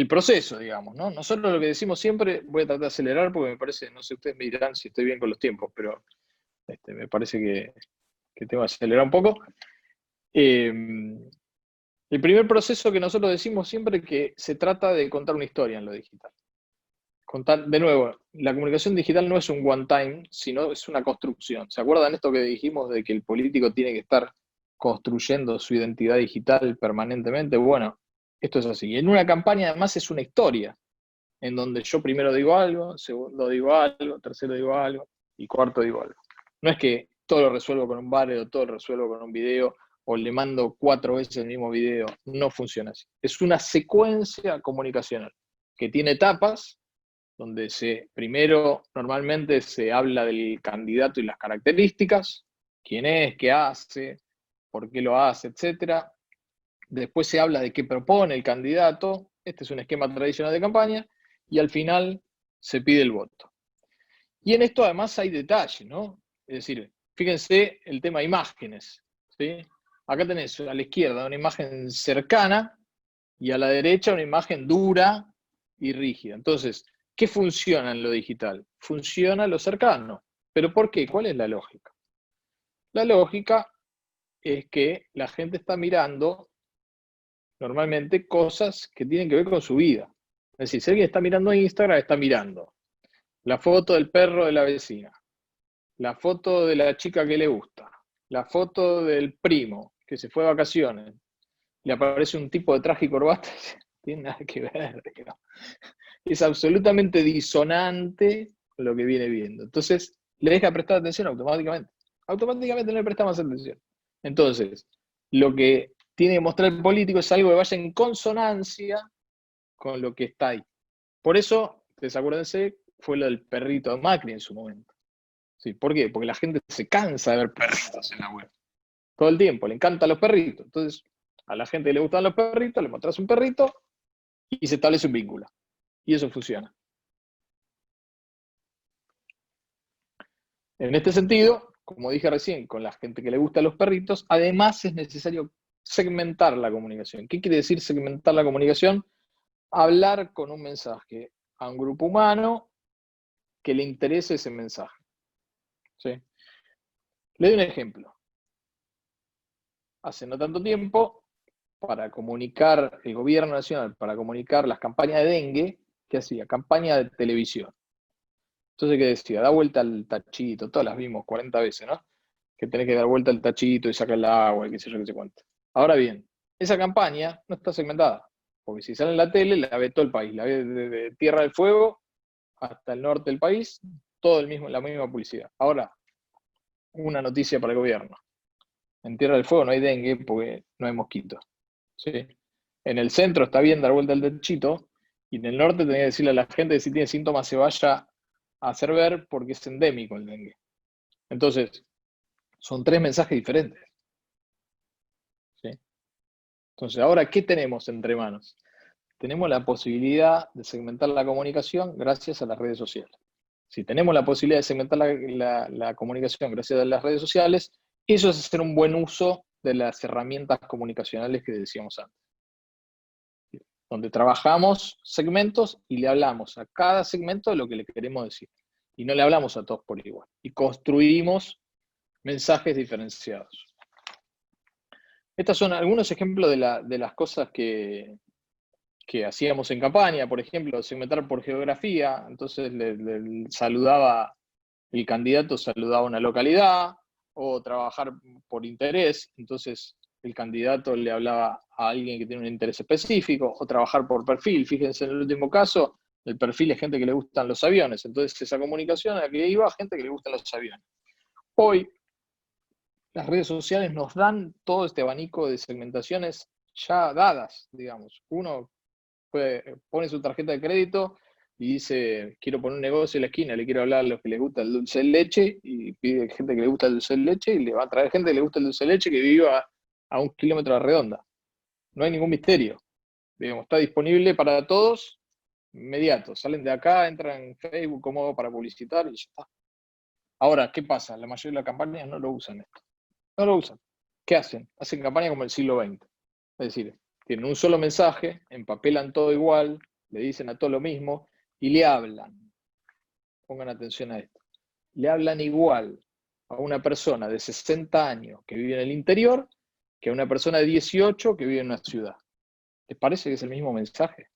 proceso, digamos, ¿no? Nosotros lo que decimos siempre, voy a tratar de acelerar porque me parece, no sé, ustedes me dirán si estoy bien con los tiempos, pero me parece que tengo que acelerar un poco. El primer proceso que nosotros decimos siempre es que se trata de contar una historia en lo digital. De nuevo, la comunicación digital no es un one time, sino es una construcción. ¿Se acuerdan esto que dijimos de que el político tiene que estar construyendo su identidad digital permanentemente? Bueno, esto es así. Y en una campaña además es una historia, en donde yo primero digo algo, segundo digo algo, tercero digo algo y cuarto digo algo. No es que todo lo resuelvo con un banner o todo lo resuelvo con un video o le mando 4 veces el mismo video. No funciona así. Es una secuencia comunicacional que tiene etapas donde primero normalmente se habla del candidato y las características, quién es, qué hace, por qué lo hace, etc. Después se habla de qué propone el candidato, este es un esquema tradicional de campaña, y al final se pide el voto. Y en esto además hay detalles, ¿no? Es decir, fíjense el tema de imágenes, ¿sí? Acá tenés a la izquierda una imagen cercana y a la derecha una imagen dura y rígida. Entonces, ¿qué funciona en lo digital? Funciona lo cercano. ¿Pero por qué? ¿Cuál es la lógica? La lógica es que la gente está mirando normalmente cosas que tienen que ver con su vida. Es decir, si alguien está mirando Instagram, está mirando la foto del perro de la vecina, la foto de la chica que le gusta, la foto del primo que se fue de vacaciones, le aparece un tipo de traje y corbata, no tiene nada que ver, ¿no? Es absolutamente disonante con lo que viene viendo. Entonces, le deja prestar atención automáticamente. Automáticamente no le presta más atención. Entonces, lo que tiene que mostrar el político es algo que vaya en consonancia con lo que está ahí. Por eso, desacuérdense, fue lo del perrito de Macri en su momento. ¿Sí? ¿Por qué? Porque la gente se cansa de ver perritos en la web. todo el tiempo, le encantan los perritos. Entonces, a la gente que le gustan los perritos, le mostrás un perrito y se establece un vínculo. Y eso funciona. En este sentido, como dije recién, con la gente que le gusta los perritos, además es necesario segmentar la comunicación. ¿Qué quiere decir segmentar la comunicación? Hablar con un mensaje a un grupo humano que le interese ese mensaje. ¿Sí? Le doy un ejemplo. Hace no tanto tiempo, para comunicar el gobierno nacional, para comunicar las campañas de dengue, ¿qué hacía? Campaña de televisión. Entonces, ¿qué decía? Da vuelta al tachito, todas las vimos 40 veces, ¿no? Que tenés que dar vuelta al tachito y sacar el agua y qué sé yo, qué sé cuánto. Ahora bien, esa campaña no está segmentada, porque si sale en la tele, la ve todo el país, la ve desde Tierra del Fuego hasta el norte del país, todo la misma publicidad. Ahora, una noticia para el gobierno. En Tierra del Fuego no hay dengue porque no hay mosquitos. ¿Sí? En el centro está bien dar vuelta al techito, y en el norte tenía que decirle a la gente que si tiene síntomas se vaya a hacer ver porque es endémico el dengue. Entonces, son 3 mensajes diferentes. ¿Sí? Entonces, ahora, ¿qué tenemos entre manos? Tenemos la posibilidad de segmentar la comunicación gracias a las redes sociales. Si tenemos la posibilidad de segmentar la comunicación gracias a las redes sociales, eso es hacer un buen uso de las herramientas comunicacionales que decíamos antes. Donde trabajamos segmentos y le hablamos a cada segmento de lo que le queremos decir. Y no le hablamos a todos por igual. Y construimos mensajes diferenciados. Estos son algunos ejemplos de las cosas que hacíamos en campaña, por ejemplo, segmentar por geografía. Entonces el candidato saludaba una localidad, o trabajar por interés. Entonces el candidato le hablaba a alguien que tiene un interés específico, o trabajar por perfil. Fíjense en el último caso, el perfil es gente que le gustan los aviones. Entonces esa comunicación a la que iba, gente que le gustan los aviones. Hoy, las redes sociales nos dan todo este abanico de segmentaciones ya dadas, digamos. Uno pone su tarjeta de crédito y dice, quiero poner un negocio en la esquina, le quiero hablar a los que les gusta el dulce de leche, y pide gente que le gusta el dulce de leche, y le va a traer gente que le gusta el dulce de leche que viva a 1 kilómetro a la redonda. No hay ningún misterio. Digamos, está disponible para todos, inmediato. Salen de acá, entran en Facebook, cómodo para publicitar y ya está. Ahora, ¿qué pasa? La mayoría de las campañas no lo usan esto. No lo usan. ¿Qué hacen? Hacen campaña como el siglo XX. Es decir, tienen un solo mensaje, empapelan todo igual, le dicen a todo lo mismo y le hablan. Pongan atención a esto. Le hablan igual a una persona de 60 años que vive en el interior que a una persona de 18 que vive en una ciudad. ¿Les parece que es el mismo mensaje?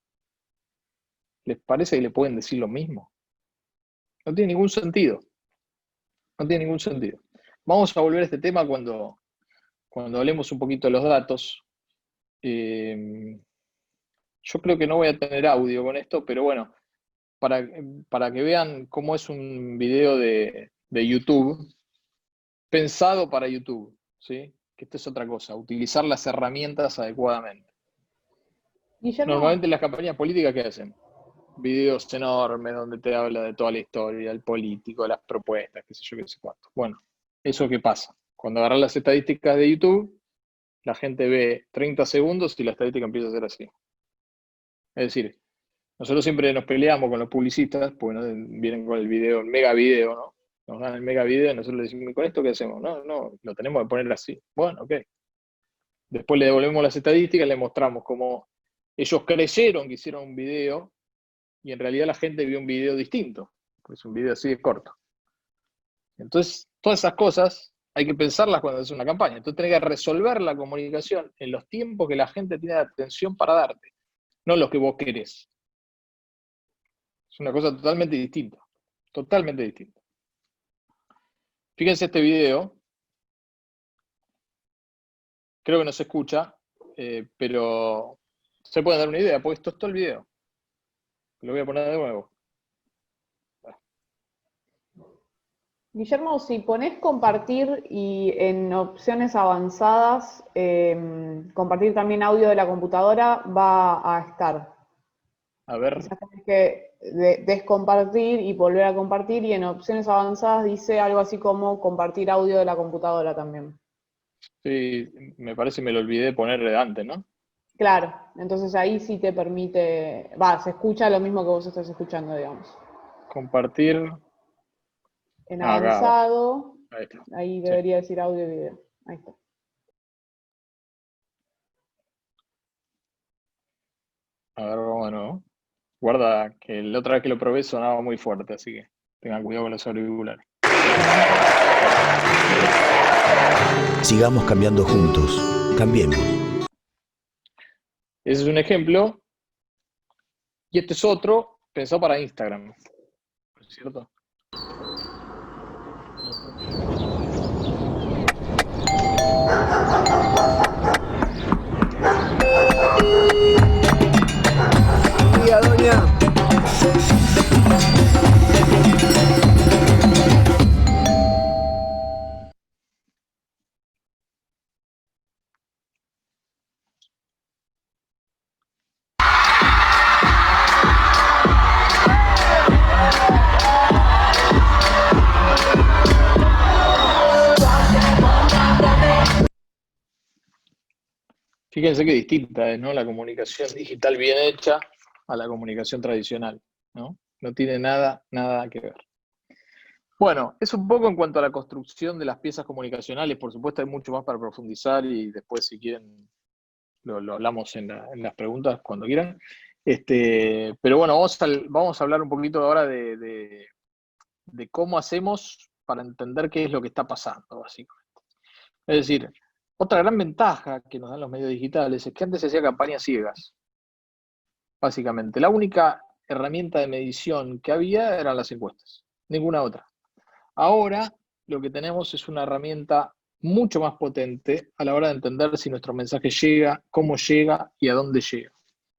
¿Les parece que le pueden decir lo mismo? No tiene ningún sentido. No tiene ningún sentido. Vamos a volver a este tema cuando hablemos un poquito de los datos. Yo creo que no voy a tener audio con esto, pero bueno, para que vean cómo es un video de YouTube, pensado para YouTube, ¿sí? Que esto es otra cosa, utilizar las herramientas adecuadamente. Guillermo, Normalmente las campañas políticas, ¿qué hacen? Videos enormes donde te habla de toda la historia, el político, las propuestas, qué sé yo, qué sé cuánto. Bueno, ¿eso qué pasa? Cuando agarras las estadísticas de YouTube, la gente ve 30 segundos y la estadística empieza a ser así. Es decir, nosotros siempre nos peleamos con los publicistas, porque ¿no? Vienen con el video, el mega video, ¿no? Nos dan el mega video y nosotros le decimos, ¿y con esto qué hacemos? No, lo tenemos que poner así. Bueno, ok. Después le devolvemos las estadísticas y le mostramos cómo ellos creyeron que hicieron un video y en realidad la gente vio un video distinto, porque es un video así de corto. Entonces, todas esas cosas hay que pensarlas cuando haces una campaña. Entonces, tenés que resolver la comunicación en los tiempos que la gente tiene de atención para darte, no los que vos querés. Es una cosa totalmente distinta. Totalmente distinta. Fíjense este video. Creo que no se escucha, pero se pueden dar una idea, porque esto es todo el video. Lo voy a poner de nuevo. Guillermo, si pones compartir y en opciones avanzadas, compartir también audio de la computadora, va a estar. A ver. Quizás tenés que descompartir y volver a compartir, y en opciones avanzadas dice algo así como compartir audio de la computadora también. Sí, me parece que me lo olvidé de poner antes, ¿no? Claro, entonces ahí sí te permite, se escucha lo mismo que vos estás escuchando, digamos. Compartir. En Acá abajo. avanzado, Ahí está. ahí Sí. debería decir audio y video. Ahí está. A ver, vamos de nuevo. Guarda que la otra vez que lo probé sonaba muy fuerte, así que tengan cuidado con los auriculares. Sigamos cambiando juntos. Cambiemos. Ese es un ejemplo. Y este es otro pensado para Instagram. ¿No es cierto? Día, doña. Fíjense qué distinta es, ¿no? La comunicación digital bien hecha a la comunicación tradicional, ¿no? No tiene nada que ver. Bueno, es un poco en cuanto a la construcción de las piezas comunicacionales. Por supuesto, hay mucho más para profundizar y después, si quieren, lo hablamos en las preguntas cuando quieran. Pero bueno, vamos a hablar un poquito ahora de cómo hacemos para entender qué es lo que está pasando, básicamente. Es decir, otra gran ventaja que nos dan los medios digitales es que antes se hacía campañas ciegas, básicamente. La única herramienta de medición que había eran las encuestas, ninguna otra. Ahora lo que tenemos es una herramienta mucho más potente a la hora de entender si nuestro mensaje llega, cómo llega y a dónde llega.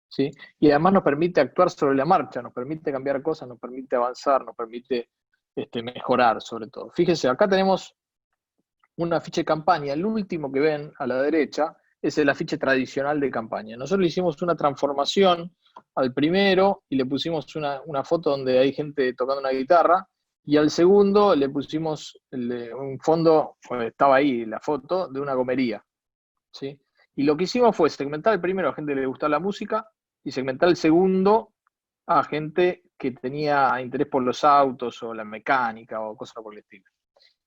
¿Sí? Y además nos permite actuar sobre la marcha, nos permite cambiar cosas, nos permite avanzar, nos permite mejorar sobre todo. Fíjense, acá tenemos un afiche de campaña. El último que ven a la derecha es el afiche tradicional de campaña. Nosotros le hicimos una transformación al primero y le pusimos una foto donde hay gente tocando una guitarra, y al segundo le pusimos un fondo, estaba ahí la foto, de una gomería. ¿Sí? Y lo que hicimos fue segmentar el primero a gente que le gustaba la música y segmentar el segundo a gente que tenía interés por los autos o la mecánica o cosas por el estilo.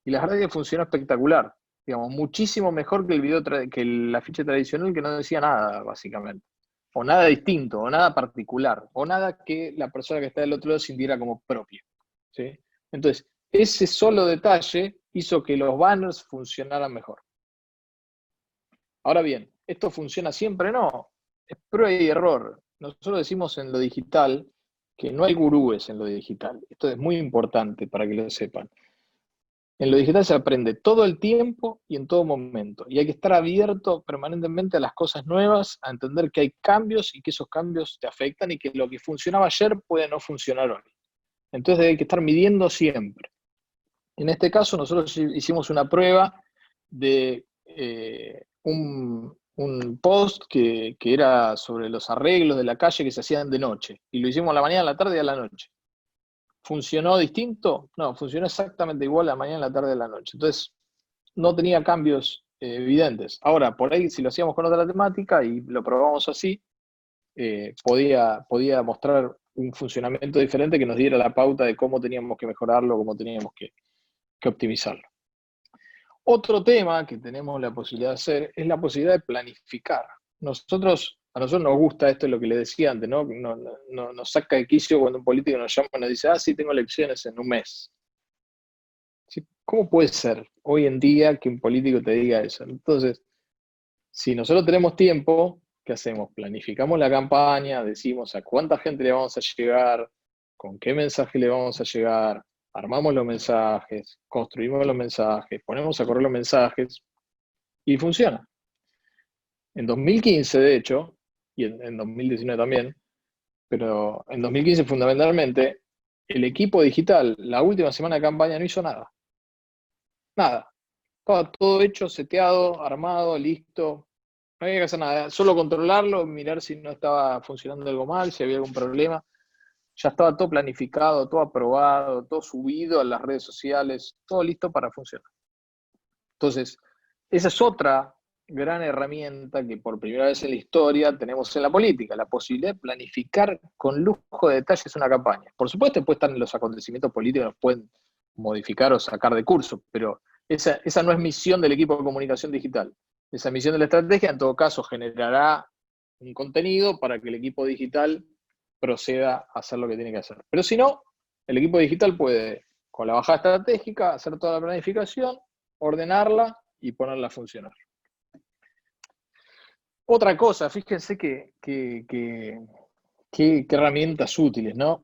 Y la verdad es que funcionó espectacular. Digamos, muchísimo mejor que el video que el afiche tradicional, que no decía nada, básicamente. O nada distinto, o nada particular, o nada que la persona que está del otro lado sintiera como propio. ¿Sí? Entonces, ese solo detalle hizo que los banners funcionaran mejor. Ahora bien, ¿esto funciona siempre? No. Es prueba y error. Nosotros decimos en lo digital que no hay gurúes en lo digital. Esto es muy importante para que lo sepan. En lo digital se aprende todo el tiempo y en todo momento. Y hay que estar abierto permanentemente a las cosas nuevas, a entender que hay cambios y que esos cambios te afectan y que lo que funcionaba ayer puede no funcionar hoy. Entonces hay que estar midiendo siempre. En este caso nosotros hicimos una prueba de un post que era sobre los arreglos de la calle que se hacían de noche. Y lo hicimos a la mañana, a la tarde y a la noche. ¿Funcionó distinto? No, funcionó exactamente igual a la mañana, a la tarde y a la noche. Entonces, no tenía cambios evidentes. Ahora, por ahí, si lo hacíamos con otra temática y lo probamos así, podía mostrar un funcionamiento diferente que nos diera la pauta de cómo teníamos que mejorarlo, cómo teníamos que optimizarlo. Otro tema que tenemos la posibilidad de hacer es la posibilidad de planificar. A nosotros nos gusta esto, es lo que le decía antes, ¿no? Nos saca de quicio cuando un político nos llama y nos dice, sí, tengo elecciones en un mes. ¿Sí? ¿Cómo puede ser hoy en día que un político te diga eso? Entonces, si nosotros tenemos tiempo, ¿qué hacemos? Planificamos la campaña, decimos a cuánta gente le vamos a llegar, con qué mensaje le vamos a llegar, armamos los mensajes, construimos los mensajes, ponemos a correr los mensajes y funciona. En 2015, de hecho, y en 2019 también, pero en 2015 fundamentalmente, el equipo digital, la última semana de campaña, no hizo nada. Nada. Estaba todo hecho, seteado, armado, listo. No había que hacer nada, solo controlarlo, mirar si no estaba funcionando algo mal, si había algún problema. Ya estaba todo planificado, todo aprobado, todo subido a las redes sociales, todo listo para funcionar. Entonces, esa es otra gran herramienta que por primera vez en la historia tenemos en la política, la posibilidad de planificar con lujo de detalles una campaña. Por supuesto, después están los acontecimientos políticos, nos pueden modificar o sacar de curso, pero esa no es misión del equipo de comunicación digital. Esa misión de la estrategia, en todo caso, generará un contenido para que el equipo digital proceda a hacer lo que tiene que hacer. Pero si no, el equipo digital puede, con la bajada estratégica, hacer toda la planificación, ordenarla y ponerla a funcionar. Otra cosa, fíjense qué herramientas útiles, ¿no?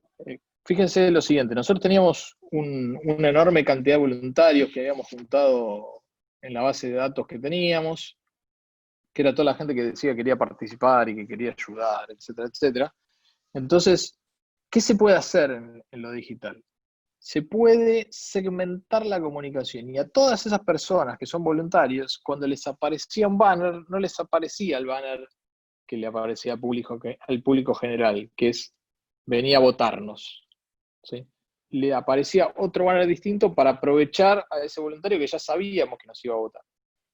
Fíjense lo siguiente, nosotros teníamos una enorme cantidad de voluntarios que habíamos juntado en la base de datos que teníamos, que era toda la gente que decía que quería participar y que quería ayudar, etcétera, etcétera. Entonces, ¿qué se puede hacer en lo digital? Se puede segmentar la comunicación y a todas esas personas que son voluntarios, cuando les aparecía un banner, no les aparecía el banner que le aparecía al público general, que es venía a votarnos, ¿sí? Le aparecía otro banner distinto para aprovechar a ese voluntario que ya sabíamos que nos iba a votar.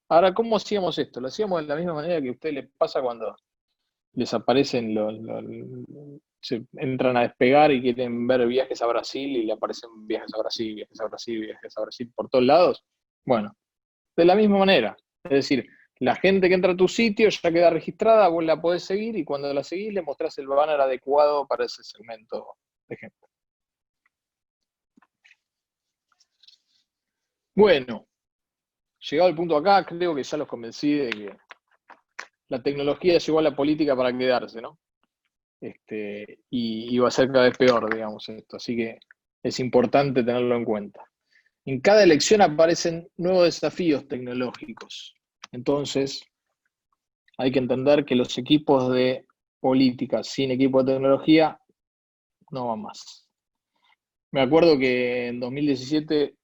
Ahora, ¿cómo hacíamos esto? Lo hacíamos de la misma manera que a ustedes les pasa cuando les aparecen se entran a despegar y quieren ver viajes a Brasil y le aparecen viajes a Brasil, viajes a Brasil, viajes a Brasil por todos lados. Bueno, de la misma manera. Es decir, la gente que entra a tu sitio ya queda registrada, vos la podés seguir y cuando la seguís le mostrás el banner adecuado para ese segmento de gente. Bueno, llegado el punto acá, creo que ya los convencí de que la tecnología llegó a la política para quedarse, ¿no? Y va a ser cada vez peor, digamos, esto. Así que es importante tenerlo en cuenta. En cada elección aparecen nuevos desafíos tecnológicos. Entonces, hay que entender que los equipos de política sin equipo de tecnología no van más. Me acuerdo que en 2017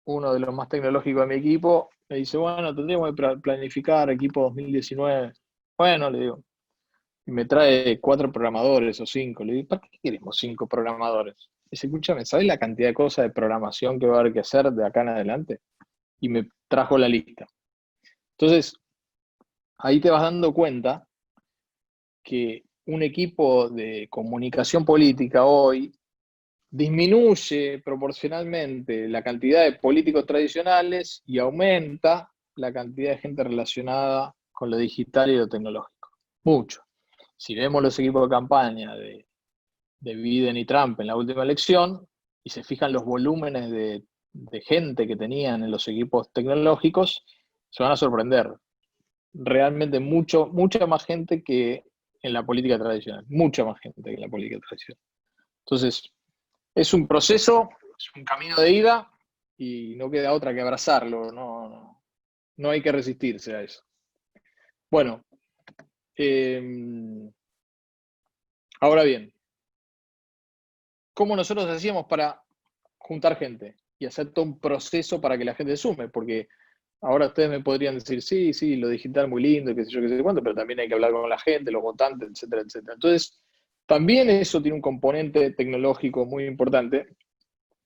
uno de los más tecnológicos de mi equipo me dice, bueno, tendríamos que planificar equipo 2019. Bueno, le digo, y me trae 4 programadores o 5. Le digo, ¿para qué queremos 5 programadores? Dice, escúchame, ¿sabes la cantidad de cosas de programación que va a haber que hacer de acá en adelante? Y me trajo la lista. Entonces, ahí te vas dando cuenta que un equipo de comunicación política hoy disminuye proporcionalmente la cantidad de políticos tradicionales y aumenta la cantidad de gente relacionada con lo digital y lo tecnológico. Mucho. Si vemos los equipos de campaña de Biden y Trump en la última elección, y se fijan los volúmenes de gente que tenían en los equipos tecnológicos, se van a sorprender. Realmente mucha más gente que en la política tradicional. Mucha más gente que en la política tradicional. Entonces, es un proceso, es un camino de ida, y no queda otra que abrazarlo. No hay que resistirse a eso. Bueno, ahora bien, ¿cómo nosotros hacíamos para juntar gente y hacer todo un proceso para que la gente sume? Porque ahora ustedes me podrían decir, sí, lo digital muy lindo, qué sé yo, qué sé cuánto, pero también hay que hablar con la gente, los votantes, etcétera, etcétera. Entonces, también eso tiene un componente tecnológico muy importante,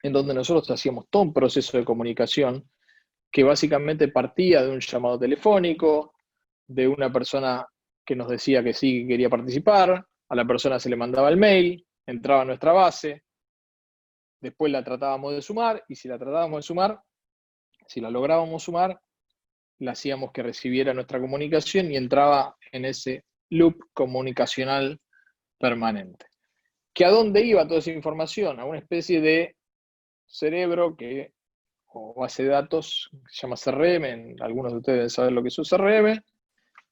en donde nosotros hacíamos todo un proceso de comunicación que básicamente partía de un llamado telefónico, de una persona que nos decía que sí, que quería participar, a la persona se le mandaba el mail, entraba a nuestra base, después la tratábamos de sumar, y si la tratábamos de sumar, si la lográbamos sumar, la hacíamos que recibiera nuestra comunicación y entraba en ese loop comunicacional permanente. ¿Que a dónde iba toda esa información? A una especie de cerebro o base de datos que se llama CRM, algunos de ustedes deben saber lo que es un CRM.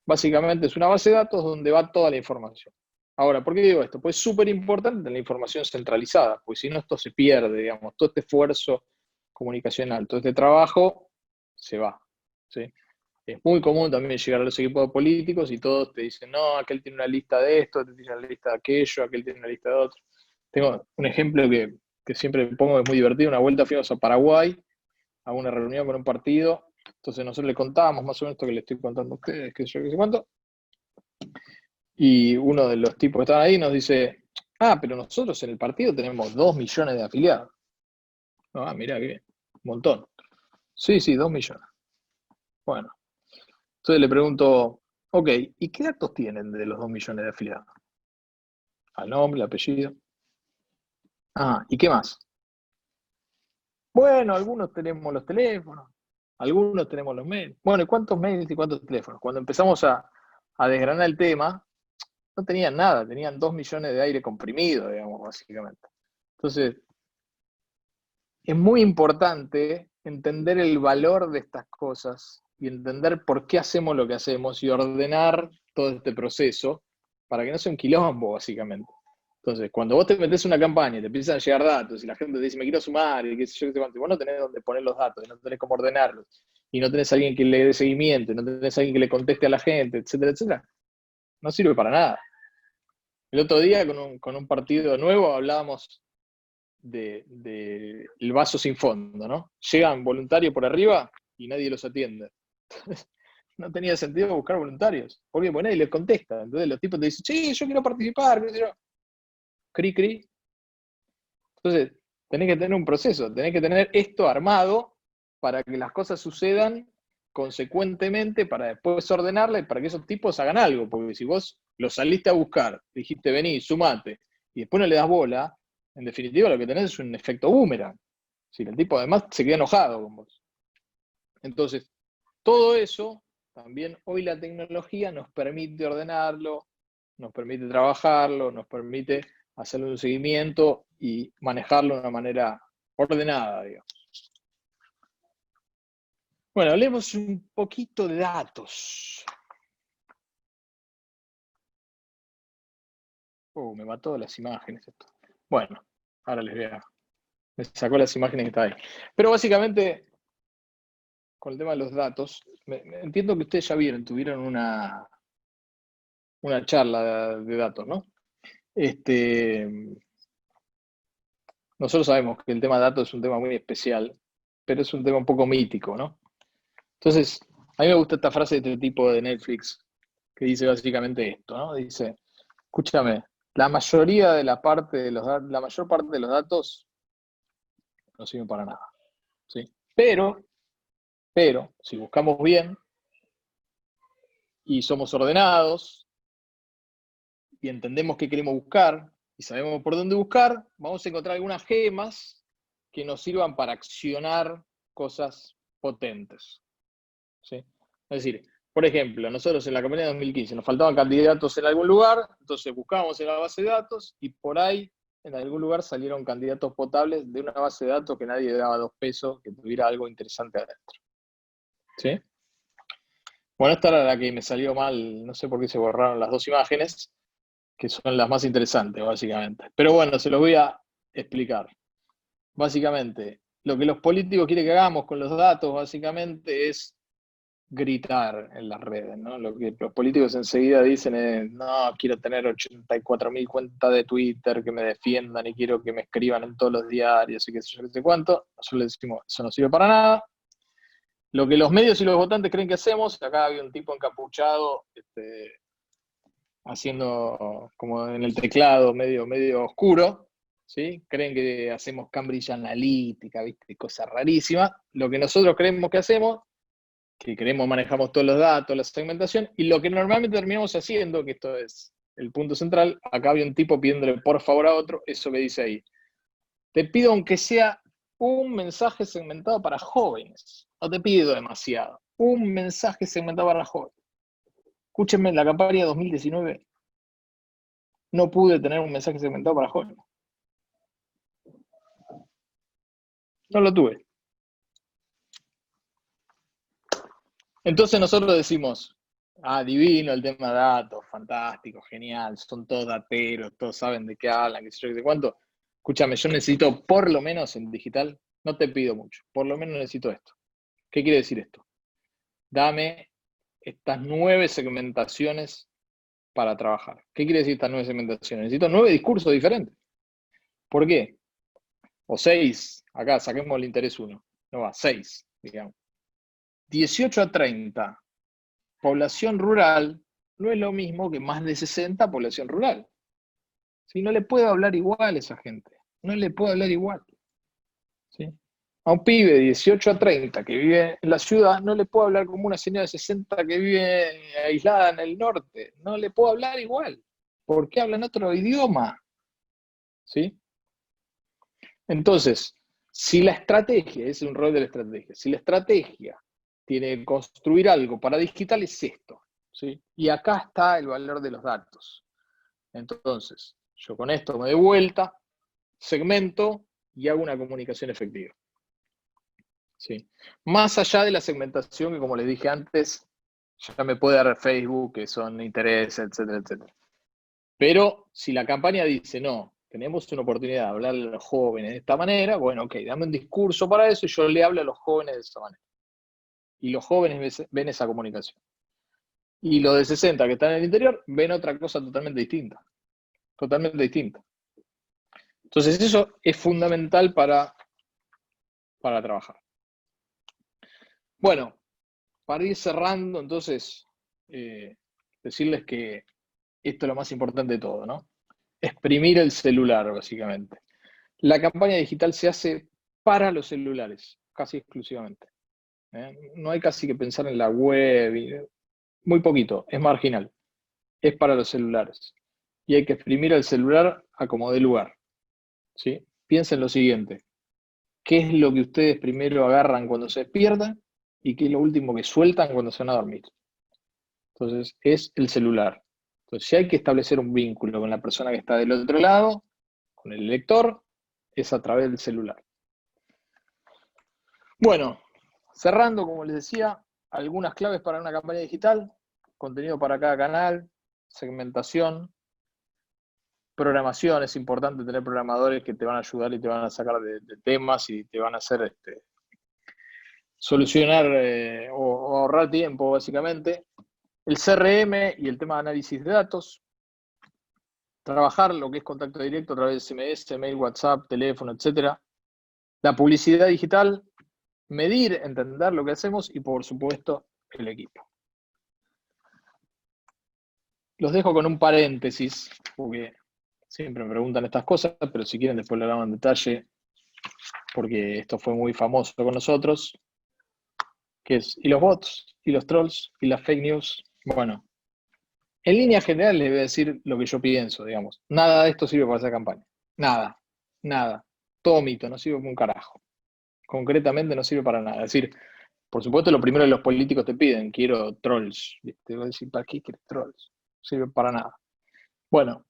Básicamente es una base de datos donde va toda la información. Ahora, ¿por qué digo esto? Pues es súper importante tener la información centralizada, porque si no esto se pierde, digamos, todo este esfuerzo comunicacional, todo este trabajo se va, ¿sí? Es muy común también llegar a los equipos políticos y todos te dicen, no, aquel tiene una lista de esto, aquel tiene una lista de aquello, aquel tiene una lista de otro. Tengo un ejemplo que siempre pongo, que es muy divertido. Una vuelta fuimos a Paraguay a una reunión con un partido, entonces nosotros le contábamos más o menos esto que le estoy contando a ustedes, que yo qué sé cuánto, y uno de los tipos que estaban ahí nos dice, pero nosotros en el partido tenemos 2 millones de afiliados. Mirá, qué bien, un montón. Sí, 2 millones. Bueno, Entonces le pregunto, ok, ¿y qué datos tienen de los 2 millones de afiliados? Al nombre, el apellido. Ah, ¿y qué más? Bueno, algunos tenemos los teléfonos, algunos tenemos los mails. Bueno, ¿y cuántos mails y cuántos teléfonos? Cuando empezamos a desgranar el tema, no tenían nada, tenían 2 millones de aire comprimido, digamos, básicamente. Entonces, es muy importante entender el valor de estas cosas y entender por qué hacemos lo que hacemos y ordenar todo este proceso para que no sea un quilombo, básicamente. Entonces, cuando vos te metés en una campaña y te empiezan a llegar datos y la gente te dice, me quiero sumar, y qué sé yo, qué sé cuánto, y vos no tenés dónde poner los datos, y no tenés cómo ordenarlos, y no tenés a alguien que le dé seguimiento, y no tenés a alguien que le conteste a la gente, etcétera, etcétera, no sirve para nada. El otro día con un partido nuevo hablábamos de el vaso sin fondo, ¿no? Llegan voluntarios por arriba y nadie los atiende. No tenía sentido buscar voluntarios. ¿Por qué? Porque nadie les contesta. Entonces los tipos te dicen, sí, yo quiero participar, qué sé yo. Cri, cri. Entonces, tenés que tener un proceso, tenés que tener esto armado para que las cosas sucedan consecuentemente, para después ordenarla y para que esos tipos hagan algo. Porque si vos los saliste a buscar, dijiste, vení, sumate, y después no le das bola, en definitiva lo que tenés es un efecto boomerang. Si el tipo además se queda enojado con vos. Entonces, todo eso, también hoy la tecnología nos permite ordenarlo, nos permite trabajarlo, nos permite hacerle un seguimiento y manejarlo de una manera ordenada, digamos. Bueno, hablemos un poquito de datos. Me mató las imágenes esto. Bueno, ahora les veo. Me sacó las imágenes que está ahí. Pero básicamente, con el tema de los datos, entiendo que ustedes ya tuvieron una charla de datos, ¿no? Nosotros sabemos que el tema de datos es un tema muy especial, pero es un tema un poco mítico, ¿no? Entonces, a mí me gusta esta frase de este tipo de Netflix, que dice básicamente esto, ¿no? Dice, escúchame, la mayor parte de los datos no sirven para nada, ¿sí? Pero, si buscamos bien y somos ordenados y entendemos qué queremos buscar y sabemos por dónde buscar, vamos a encontrar algunas gemas que nos sirvan para accionar cosas potentes, ¿sí? Es decir, por ejemplo, nosotros en la campaña de 2015 nos faltaban candidatos en algún lugar, entonces buscábamos en la base de datos y por ahí en algún lugar salieron candidatos potables de una base de datos que nadie daba 2 pesos, que tuviera algo interesante adentro. ¿Sí? Bueno, esta era la que me salió mal, no sé por qué se borraron las 2 imágenes, que son las más interesantes, básicamente. Pero bueno, se los voy a explicar. Básicamente, lo que los políticos quieren que hagamos con los datos, básicamente, es gritar en las redes, ¿no? Lo que los políticos enseguida dicen es, no, quiero tener 84.000 cuentas de Twitter que me defiendan y quiero que me escriban en todos los diarios y qué sé yo, qué sé cuánto. Nosotros le decimos, eso no sirve para nada. Lo que los medios y los votantes creen que hacemos, acá había un tipo encapuchado, haciendo como en el teclado medio oscuro, ¿sí? Creen que hacemos Cambridge Analytica, ¿viste? Cosas rarísimas. Lo que nosotros creemos que hacemos, que manejamos todos los datos, la segmentación, y lo que normalmente terminamos haciendo, que esto es el punto central, acá había un tipo pidiéndole por favor a otro, eso que dice ahí. Te pido aunque sea un mensaje segmentado para jóvenes, no te pido demasiado, un mensaje segmentado para jóvenes. Escúchenme, en la campaña 2019 no pude tener un mensaje segmentado para jóvenes. No lo tuve. Entonces nosotros decimos, divino el tema de datos, fantástico, genial, son todos dateros, todos saben de qué hablan, qué sé yo, qué sé cuánto. Escúchame, yo necesito por lo menos en digital, no te pido mucho, por lo menos necesito esto. ¿Qué quiere decir esto? Dame estas 9 segmentaciones para trabajar. ¿Qué quiere decir estas 9 segmentaciones? Necesito 9 discursos diferentes. ¿Por qué? O 6, acá saquemos el interés 1, no va, 6, digamos. 18 a 30, población rural, no es lo mismo que más de 60, población rural. ¿Sí? No le puedo hablar igual a esa gente, no le puedo hablar igual. ¿Sí? A un pibe de 18 a 30 que vive en la ciudad, no le puedo hablar como una señora de 60 que vive aislada en el norte. No le puedo hablar igual, porque hablan otro idioma. ¿Sí? Entonces, si la estrategia, ese es un rol de la estrategia, si la estrategia tiene que construir algo para digital es esto. ¿Sí? Y acá está el valor de los datos. Entonces, yo con esto me doy vuelta, segmento y hago una comunicación efectiva. ¿Sí? Más allá de la segmentación que, como les dije antes, ya me puede dar Facebook, que son intereses, etcétera, etcétera. Pero si la campaña dice, no, tenemos una oportunidad de hablarle a los jóvenes de esta manera, bueno, ok, dame un discurso para eso y yo le hablo a los jóvenes de esa manera. Y los jóvenes ven esa comunicación. Y los de 60 que están en el interior ven otra cosa totalmente distinta. Totalmente distinta. Entonces eso es fundamental para trabajar. Bueno, para ir cerrando, entonces, decirles que esto es lo más importante de todo, ¿no? Exprimir el celular, básicamente. La campaña digital se hace para los celulares, casi exclusivamente. No hay casi que pensar en la web, muy poquito, es marginal. Es para los celulares. Y hay que exprimir el celular a como dé lugar. ¿Sí? Piensen lo siguiente. ¿Qué es lo que ustedes primero agarran cuando se despiertan? ¿Y qué es lo último que sueltan cuando se van a dormir? Entonces, es el celular. Entonces, si hay que establecer un vínculo con la persona que está del otro lado, con el lector, es a través del celular. Bueno, cerrando, como les decía, algunas claves para una campaña digital, contenido para cada canal, segmentación, programación. Es importante tener programadores que te van a ayudar y te van a sacar de temas y te van a hacer solucionar o ahorrar tiempo, básicamente. El CRM y el tema de análisis de datos. Trabajar lo que es contacto directo a través de SMS, mail, WhatsApp, teléfono, etc. La publicidad digital, medir, entender lo que hacemos y, por supuesto, el equipo. Los dejo con un paréntesis, porque siempre me preguntan estas cosas, pero si quieren después lo hablamos en detalle, porque esto fue muy famoso con nosotros, que es, y los bots, y los trolls, y las fake news. Bueno, en línea general les voy a decir lo que yo pienso, digamos. Nada de esto sirve para hacer campaña. Nada, nada. Todo mito, no sirve para un carajo. Concretamente no sirve para nada. Es decir, por supuesto lo primero que los políticos te piden, quiero trolls. Te voy a decir, ¿para qué quieres trolls? No sirve para nada. Bueno,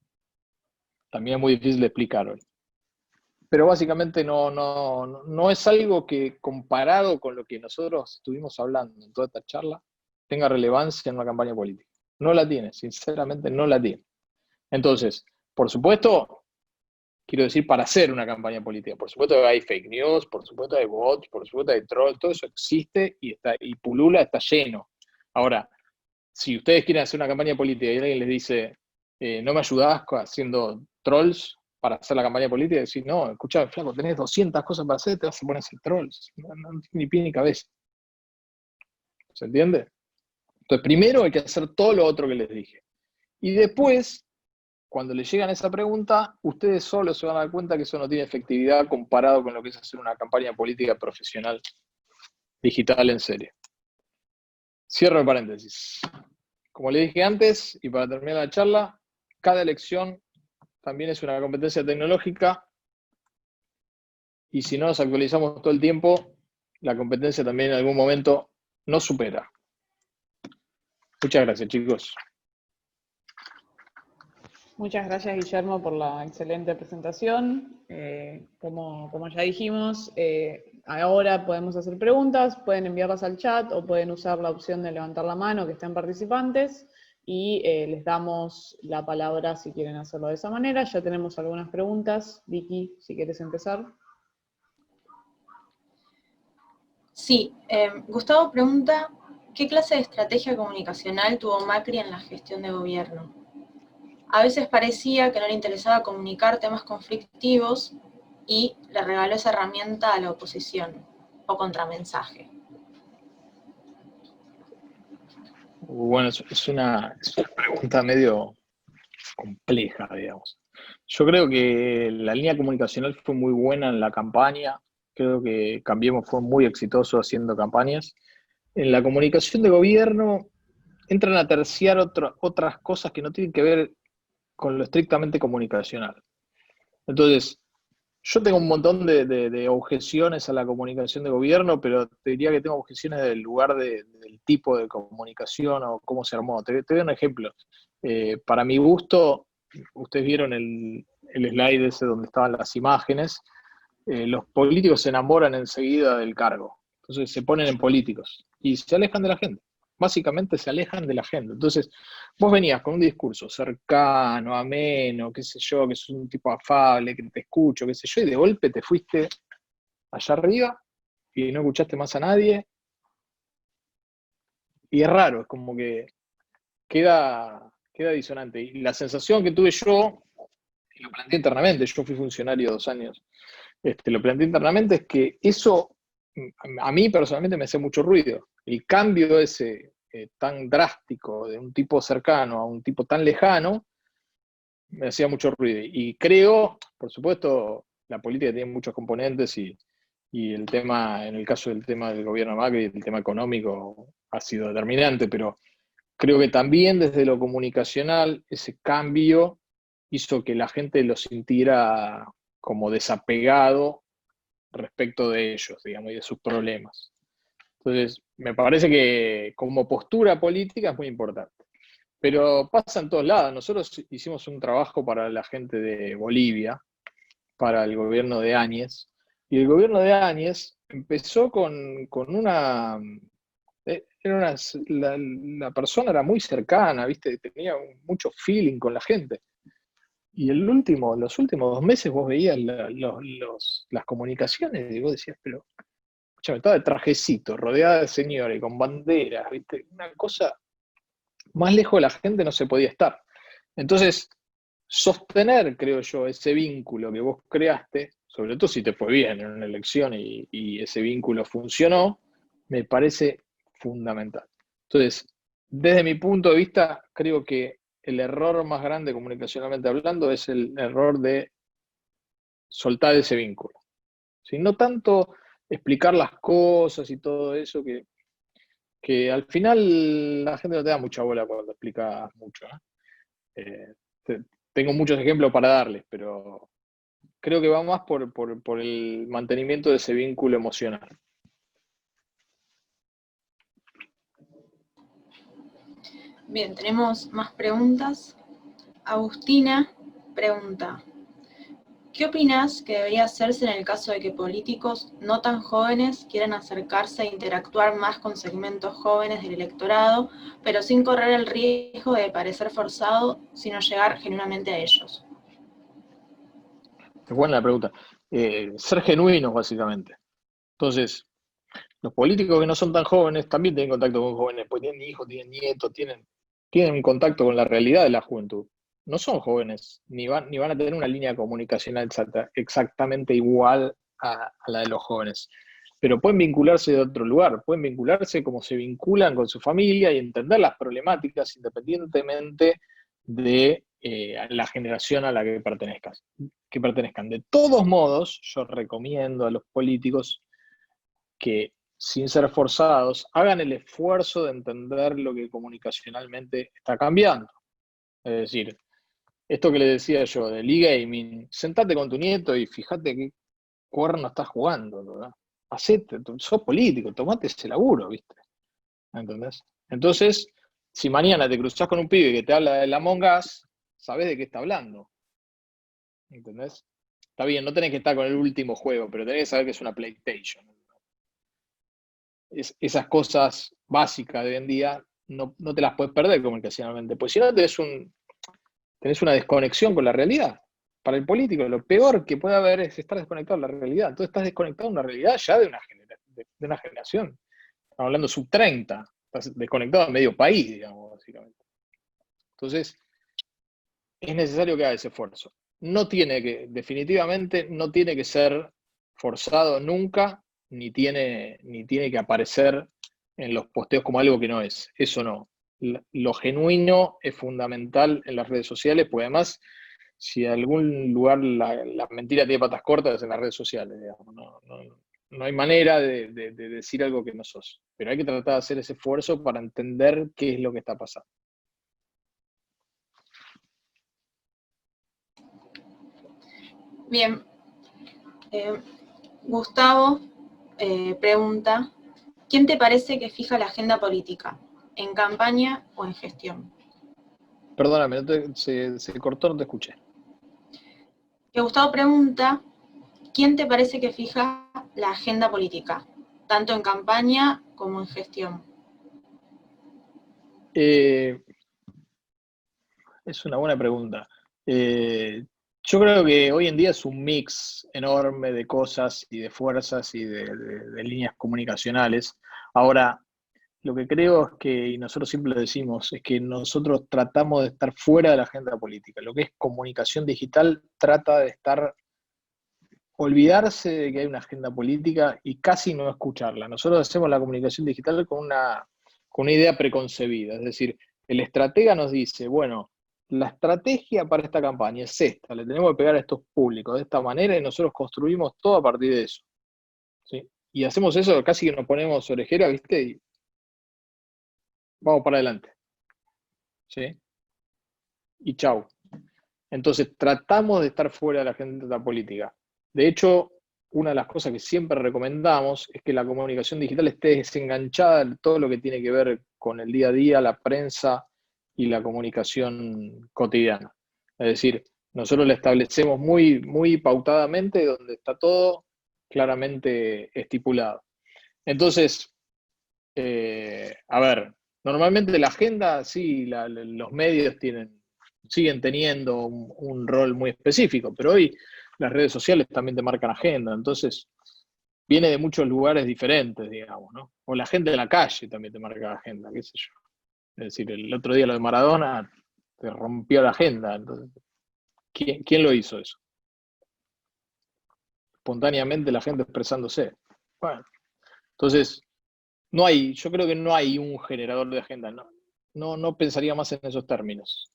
también es muy difícil de explicar hoy. Pero básicamente no es algo que, comparado con lo que nosotros estuvimos hablando en toda esta charla, tenga relevancia en una campaña política. No la tiene, sinceramente no la tiene. Entonces, por supuesto, quiero decir, para hacer una campaña política, por supuesto que hay fake news, por supuesto hay bots, por supuesto hay trolls, todo eso existe y pulula, está lleno. Ahora, si ustedes quieren hacer una campaña política y alguien les dice, no me ayudás haciendo trolls para hacer la campaña política, y decir, no, escuchá, flaco, tenés 200 cosas para hacer, te vas a poner a hacer trolls. No tiene ni pie ni cabeza. ¿Se entiende? Entonces, primero hay que hacer todo lo otro que les dije. Y después, cuando les llegan esa pregunta, ustedes solos se van a dar cuenta que eso no tiene efectividad comparado con lo que es hacer una campaña política profesional, digital en serio. Cierro el paréntesis. Como les dije antes, y para terminar la charla, cada elección también es una competencia tecnológica, y si no nos actualizamos todo el tiempo, la competencia también en algún momento nos supera. Muchas gracias, chicos. Muchas gracias, Guillermo, por la excelente presentación. Como ya dijimos, ahora podemos hacer preguntas, pueden enviarlas al chat o pueden usar la opción de levantar la mano que estén participantes y les damos la palabra si quieren hacerlo de esa manera. Ya tenemos algunas preguntas. Vicky, si quieres empezar. Sí, Gustavo pregunta, ¿qué clase de estrategia comunicacional tuvo Macri en la gestión de gobierno? A veces parecía que no le interesaba comunicar temas conflictivos y le regaló esa herramienta a la oposición, o contramensaje. Bueno, es una pregunta medio compleja, digamos. Yo creo que la línea comunicacional fue muy buena en la campaña, Creo que Cambiemos fue muy exitoso haciendo campañas. En la comunicación de gobierno entran a terciar otras cosas que no tienen que ver con lo estrictamente comunicacional. Entonces, yo tengo un montón de objeciones a la comunicación de gobierno, pero te diría que tengo objeciones del lugar del tipo de comunicación o cómo se armó. Te doy un ejemplo. Para mi gusto, ustedes vieron el slide ese donde estaban las imágenes, los políticos se enamoran enseguida del cargo. Entonces se ponen en políticos y se alejan de la gente. Básicamente se alejan de la gente. Entonces, vos venías con un discurso cercano, ameno, qué sé yo, que sos un tipo afable, que te escucho, qué sé yo, y de golpe te fuiste allá arriba y no escuchaste más a nadie. Y es raro, es como que queda disonante. Y la sensación que tuve yo, y lo planteé internamente, yo fui funcionario 2 años, lo planteé internamente, es que eso a mí personalmente me hace mucho ruido. El cambio ese tan drástico de un tipo cercano a un tipo tan lejano me hacía mucho ruido. Y creo, por supuesto, la política tiene muchos componentes y el tema, en el caso del tema del gobierno Macri, el tema económico ha sido determinante, pero creo que también desde lo comunicacional ese cambio hizo que la gente lo sintiera como desapegado respecto de ellos, digamos, y de sus problemas. Entonces, me parece que como postura política es muy importante. Pero pasa en todos lados. Nosotros hicimos un trabajo para la gente de Bolivia, para el gobierno de Áñez, y el gobierno de Áñez empezó con una... la persona era muy cercana, ¿viste? Tenía mucho feeling con la gente. Y los últimos 2 meses vos veías las comunicaciones y vos decías, pero, escúchame, estaba de trajecito, rodeada de señores, con banderas, ¿viste? Una cosa, más lejos de la gente no se podía estar. Entonces, sostener, creo yo, ese vínculo que vos creaste, sobre todo si te fue bien en una elección y ese vínculo funcionó, me parece fundamental. Entonces, desde mi punto de vista, creo que el error más grande comunicacionalmente hablando es el error de soltar ese vínculo. ¿Sí? No tanto explicar las cosas y todo eso, que al final la gente no te da mucha bola cuando explicas mucho. Tengo muchos ejemplos para darles, pero creo que va más por el mantenimiento de ese vínculo emocional. Bien, tenemos más preguntas. Agustina pregunta, ¿qué opinás que debería hacerse en el caso de que políticos no tan jóvenes quieran acercarse e interactuar más con segmentos jóvenes del electorado, pero sin correr el riesgo de parecer forzado, sino llegar genuinamente a ellos? Es buena la pregunta. Ser genuinos, básicamente. Entonces, los políticos que no son tan jóvenes también tienen contacto con jóvenes, pues tienen hijos, tienen nietos, tienen un contacto con la realidad de la juventud. No son jóvenes, ni van a tener una línea comunicacional exactamente igual a la de los jóvenes. Pero pueden vincularse de otro lugar, pueden vincularse como se vinculan con su familia y entender las problemáticas independientemente de la generación a la que pertenezcan. De todos modos, yo recomiendo a los políticos que, sin ser forzados, hagan el esfuerzo de entender lo que comunicacionalmente está cambiando. Es decir, esto que le decía yo del e-gaming, sentate con tu nieto y fíjate qué cuerno estás jugando, ¿verdad? Sos político, tomate ese laburo, ¿viste? ¿Entendés? Entonces, si mañana te cruzás con un pibe que te habla del Among Us, sabés de qué está hablando. ¿Entendés? Está bien, no tenés que estar con el último juego, pero tenés que saber que es una PlayStation. Esas cosas básicas de hoy en día no te las puedes perder comunicacionalmente, pues si no tenés una desconexión con la realidad. Para el político lo peor que puede haber es estar desconectado de la realidad. Entonces estás desconectado de una realidad ya de una generación. Estamos hablando sub-30, estás desconectado de medio país, digamos, básicamente. Entonces, es necesario que haga ese esfuerzo. Definitivamente no tiene que ser forzado nunca, ni tiene que aparecer en los posteos como algo que no es. Eso no. Lo genuino es fundamental en las redes sociales, porque además, si en algún lugar la mentira tiene patas cortas, es en las redes sociales, digamos. no hay manera de decir algo que no sos. Pero hay que tratar de hacer ese esfuerzo para entender qué es lo que está pasando. Bien. Gustavo pregunta, ¿quién te parece que fija la agenda política? ¿En campaña o en gestión? Perdóname, se cortó, no te escuché. Que Gustavo pregunta, ¿quién te parece que fija la agenda política? Tanto en campaña como en gestión. Es una buena pregunta. Yo creo que hoy en día es un mix enorme de cosas y de fuerzas y de líneas comunicacionales. Ahora, lo que creo es que, y nosotros siempre lo decimos, es que nosotros tratamos de estar fuera de la agenda política. Lo que es comunicación digital trata de olvidarse de que hay una agenda política y casi no escucharla. Nosotros hacemos la comunicación digital con una idea preconcebida, es decir, el estratega nos dice, bueno, la estrategia para esta campaña es esta, le tenemos que pegar a estos públicos de esta manera y nosotros construimos todo a partir de eso. ¿Sí? Y hacemos eso, casi que nos ponemos orejera, ¿viste? Y vamos para adelante. ¿Sí? Y chau. Entonces tratamos de estar fuera de la agenda política. De hecho, una de las cosas que siempre recomendamos es que la comunicación digital esté desenganchada de todo lo que tiene que ver con el día a día, la prensa y la comunicación cotidiana. Es decir, nosotros la establecemos muy, muy pautadamente donde está todo claramente estipulado. Entonces, a ver, normalmente la agenda, sí, los medios siguen teniendo un rol muy específico, pero hoy las redes sociales también te marcan agenda, entonces viene de muchos lugares diferentes, digamos, ¿no? O la gente de la calle también te marca agenda, qué sé yo. Es decir, el otro día lo de Maradona te rompió la agenda, entonces, ¿quién lo hizo eso? Espontáneamente la gente expresándose. Bueno, entonces, yo creo que no hay un generador de agenda, no pensaría más en esos términos.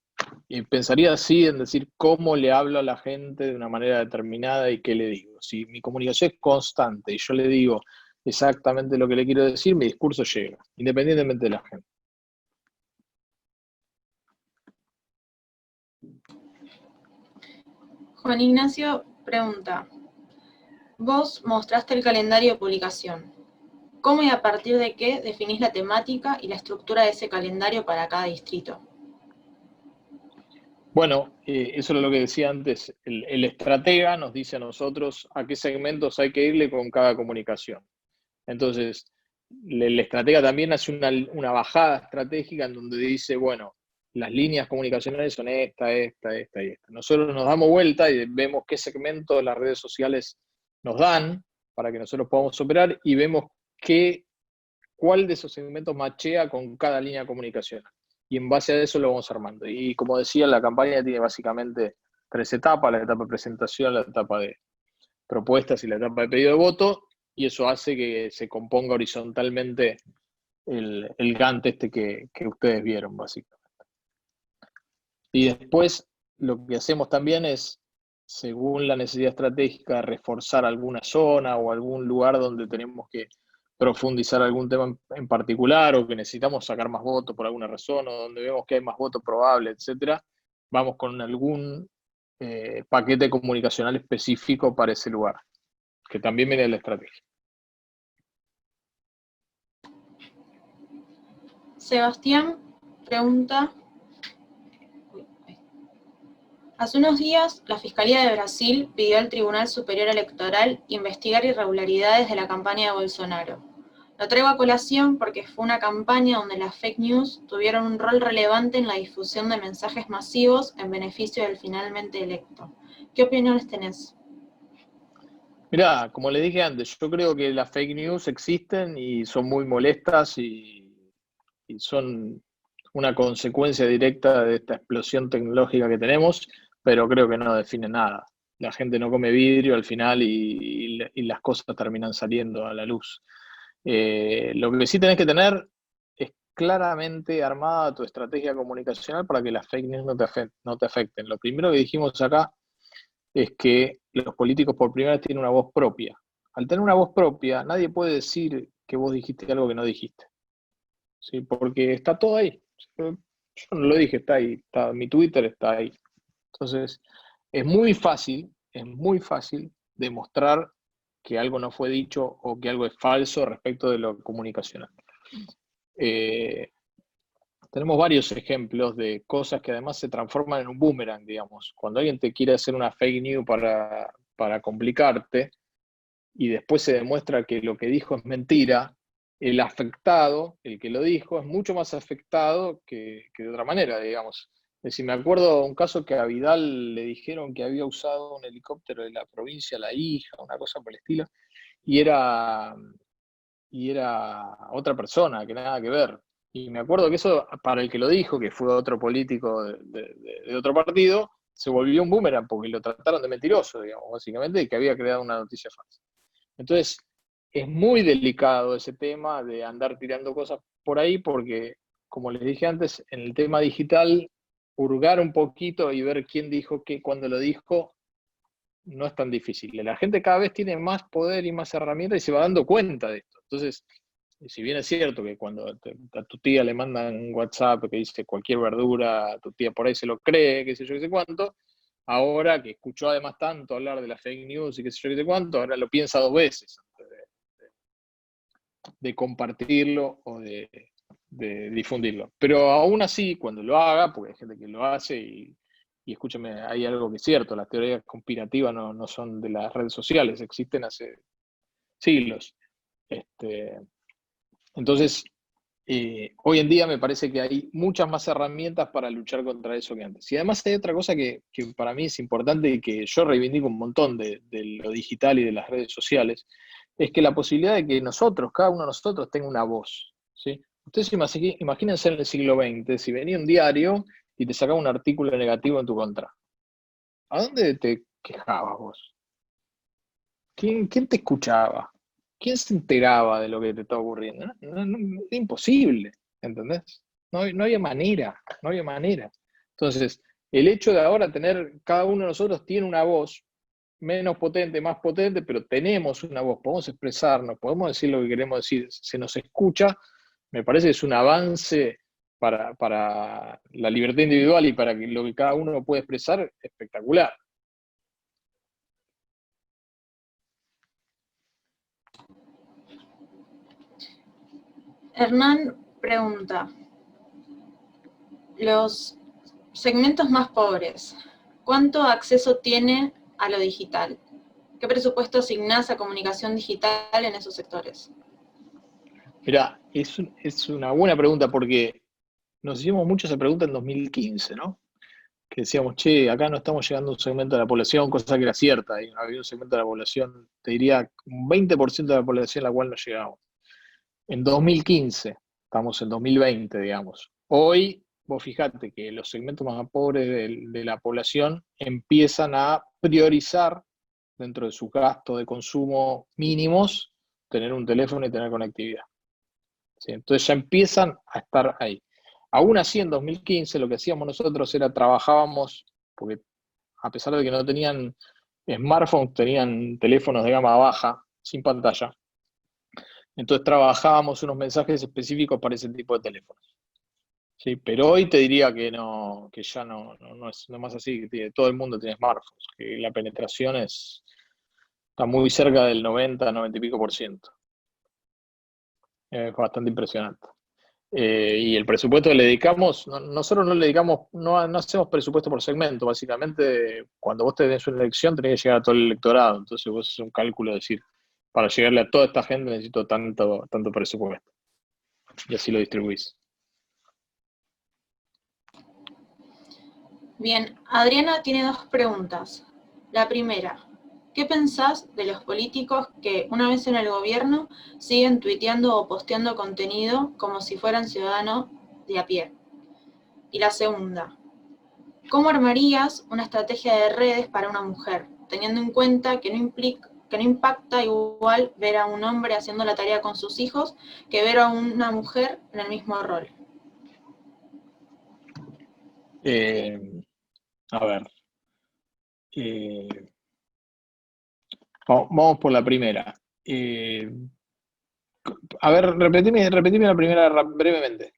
Y pensaría así en decir cómo le hablo a la gente de una manera determinada y qué le digo. Si mi comunicación es constante y yo le digo exactamente lo que le quiero decir, mi discurso llega, independientemente de la gente. Juan Ignacio pregunta, vos mostraste el calendario de publicación. ¿Cómo y a partir de qué definís la temática y la estructura de ese calendario para cada distrito? Bueno, eso es lo que decía antes. El estratega nos dice a nosotros a qué segmentos hay que irle con cada comunicación. Entonces, el estratega también hace una bajada estratégica en donde dice, bueno, las líneas comunicacionales son esta y esta. Nosotros nos damos vuelta y vemos qué segmentos las redes sociales nos dan para que nosotros podamos operar y vemos cuál de esos segmentos machea con cada línea comunicacional. Y en base a eso lo vamos armando. Y como decía, la campaña tiene básicamente 3 etapas: la etapa de presentación, la etapa de propuestas y la etapa de pedido de voto, y eso hace que se componga horizontalmente el Gantt que ustedes vieron, básicamente. Y después lo que hacemos también es, según la necesidad estratégica, reforzar alguna zona o algún lugar donde tenemos que profundizar algún tema en particular o que necesitamos sacar más votos por alguna razón o donde vemos que hay más votos probables, etcétera, vamos con algún paquete comunicacional específico para ese lugar, que también viene de la estrategia. Sebastián pregunta, hace unos días la Fiscalía de Brasil pidió al Tribunal Superior Electoral investigar irregularidades de la campaña de Bolsonaro. Lo traigo a colación porque fue una campaña donde las fake news tuvieron un rol relevante en la difusión de mensajes masivos en beneficio del finalmente electo. ¿Qué opiniones tenés? Mirá, como le dije antes, yo creo que las fake news existen y son muy molestas y son una consecuencia directa de esta explosión tecnológica que tenemos, pero creo que no define nada. La gente no come vidrio al final y las cosas terminan saliendo a la luz. Lo que sí tenés que tener es claramente armada tu estrategia comunicacional para que las fake news no te afecten. Lo primero que dijimos acá es que los políticos por primera vez tienen una voz propia. al tener una voz propia, nadie puede decir que vos dijiste algo que no dijiste, ¿sí? Porque está todo ahí. Yo no lo dije, está ahí, mi Twitter está ahí. Entonces, es muy fácil demostrar que algo no fue dicho o que algo es falso respecto de lo comunicacional. Tenemos varios ejemplos de cosas que además se transforman en un boomerang, digamos. Cuando alguien te quiere hacer una fake news para complicarte y después se demuestra que lo que dijo es mentira, el afectado, el que lo dijo, es mucho más afectado que de otra manera, digamos. Es decir, me acuerdo un caso que a Vidal le dijeron que había usado un helicóptero de la provincia La Hija, una cosa por el estilo, y era, y era otra persona, que nada que ver. Y me acuerdo que eso, para el que lo dijo, que fue otro político de otro partido, se volvió un boomerang, porque lo trataron de mentiroso, digamos, básicamente, y que había creado una noticia falsa. Entonces, es muy delicado ese tema de andar tirando cosas por ahí, porque, como les dije antes, en el tema digital, hurgar un poquito y ver quién dijo qué, cuándo lo dijo, no es tan difícil. La gente cada vez tiene más poder y más herramientas y se va dando cuenta de esto. Entonces, si bien es cierto que cuando a tu tía le mandan un WhatsApp que dice cualquier verdura, a tu tía por ahí se lo cree, qué sé yo, qué sé cuánto, ahora que escuchó además tanto hablar de la fake news y qué sé yo, qué sé cuánto, ahora lo piensa dos veces antes de compartirlo o de difundirlo. Pero aún así, cuando lo haga, porque hay gente que lo hace y escúchame, hay algo que es cierto, las teorías conspirativas no son de las redes sociales, existen hace siglos. Entonces, hoy en día me parece que hay muchas más herramientas para luchar contra eso que antes. Y además hay otra cosa que para mí es importante y que yo reivindico un montón de lo digital y de las redes sociales, es que la posibilidad de que nosotros, cada uno de nosotros, tenga una voz, ¿sí? Ustedes imagínense en el siglo XX, si venía un diario y te sacaba un artículo negativo en tu contra. ¿A dónde te quejabas vos? ¿Quién te escuchaba? ¿Quién se enteraba de lo que te estaba ocurriendo? Era imposible, ¿entendés? No había manera, no había manera. Entonces, el hecho de ahora tener, cada uno de nosotros tiene una voz, menos potente, más potente, pero tenemos una voz, podemos expresarnos, podemos decir lo que queremos decir, se nos escucha, me parece que es un avance para la libertad individual y para lo que cada uno puede expresar espectacular. Hernán pregunta, los segmentos más pobres, ¿cuánto acceso tiene a lo digital? ¿Qué presupuesto asignás a comunicación digital en esos sectores? Mirá, es una buena pregunta porque nos hicimos mucho esa pregunta en 2015, ¿no? Que decíamos, che, acá no estamos llegando a un segmento de la población, cosa que era cierta, y había un segmento de la población, te diría, un 20% de la población a la cual no llegamos. En 2015, estamos en 2020, digamos. Hoy, vos fijate que los segmentos más pobres de la población empiezan a priorizar, dentro de sus gastos de consumo mínimos, tener un teléfono y tener conectividad. ¿Sí? Entonces ya empiezan a estar ahí. Aún así, en 2015 lo que hacíamos nosotros era trabajábamos, porque a pesar de que no tenían smartphones, tenían teléfonos de gama baja, sin pantalla. Entonces trabajábamos unos mensajes específicos para ese tipo de teléfonos. ¿Sí? Pero hoy te diría que no, que ya no es más así, que todo el mundo tiene smartphones, que la penetración está muy cerca del 90 y pico por ciento. Es bastante impresionante. Y el presupuesto que le dedicamos, nosotros no le dedicamos, no hacemos presupuesto por segmento, básicamente cuando vos tenés una elección tenés que llegar a todo el electorado, entonces vos haces un cálculo de decir, para llegarle a toda esta gente necesito tanto presupuesto, y así lo distribuís. Bien, Adriana tiene dos preguntas. La primera, ¿qué pensás de los políticos que, una vez en el gobierno, siguen tuiteando o posteando contenido como si fueran ciudadanos de a pie? Y la segunda, ¿cómo armarías una estrategia de redes para una mujer, teniendo en cuenta que no impacta igual ver a un hombre haciendo la tarea con sus hijos que ver a una mujer en el mismo rol? A ver, vamos por la primera. A ver, repetime la primera brevemente.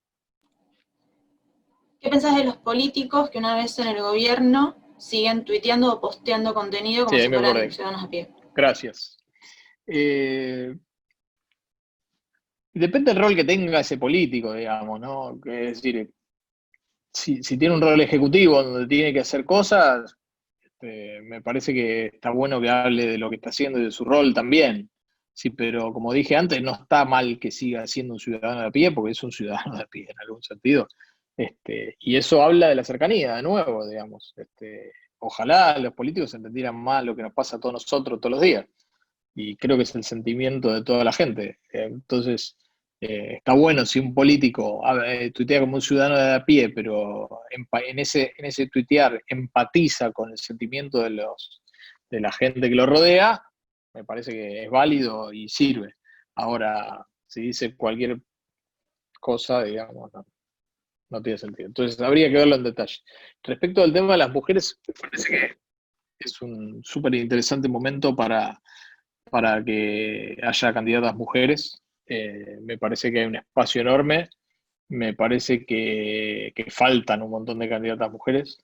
¿Qué pensás de los políticos que una vez en el gobierno siguen tuiteando o posteando contenido como Sí, ahí si me fueran acordé. ciudadanos a pie? Gracias. Depende del rol que tenga ese político, digamos, ¿no? Es decir, si tiene un rol ejecutivo donde tiene que hacer cosas, me parece que está bueno que hable de lo que está haciendo y de su rol también. Sí, pero como dije antes, no está mal que siga siendo un ciudadano de a pie, porque es un ciudadano de a pie en algún sentido. Y eso habla de la cercanía, de nuevo, digamos. Ojalá los políticos entendieran más lo que nos pasa a todos nosotros todos los días. Y creo que es el sentimiento de toda la gente. Entonces, está bueno si un político tuitea como un ciudadano de a pie, pero en ese tuitear empatiza con el sentimiento de la gente que lo rodea, me parece que es válido y sirve. Ahora, si dice cualquier cosa, digamos, no tiene sentido. Entonces, habría que verlo en detalle. Respecto al tema de las mujeres, me parece que es un súper interesante momento para que haya candidatas mujeres. Me parece que hay un espacio enorme, me parece que faltan un montón de candidatas mujeres.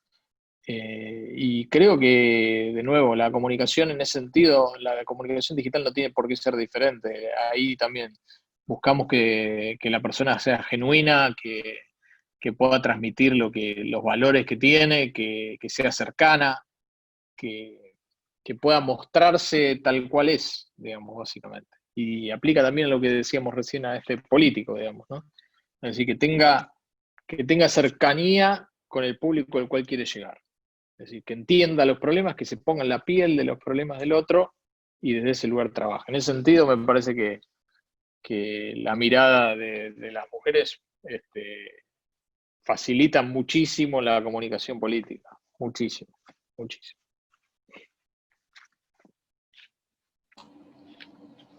Y creo que, de nuevo, la comunicación en ese sentido, la comunicación digital no tiene por qué ser diferente. Ahí también buscamos que la persona sea genuina, que pueda transmitir los valores que tiene, que sea cercana, que pueda mostrarse tal cual es, digamos, básicamente. Y aplica también lo que decíamos recién a este político, digamos, ¿no? Es decir, que tenga cercanía con el público al cual quiere llegar. Es decir, que entienda los problemas, que se ponga en la piel de los problemas del otro y desde ese lugar trabaja. En ese sentido, me parece que la mirada de las mujeres facilita muchísimo la comunicación política. Muchísimo, muchísimo.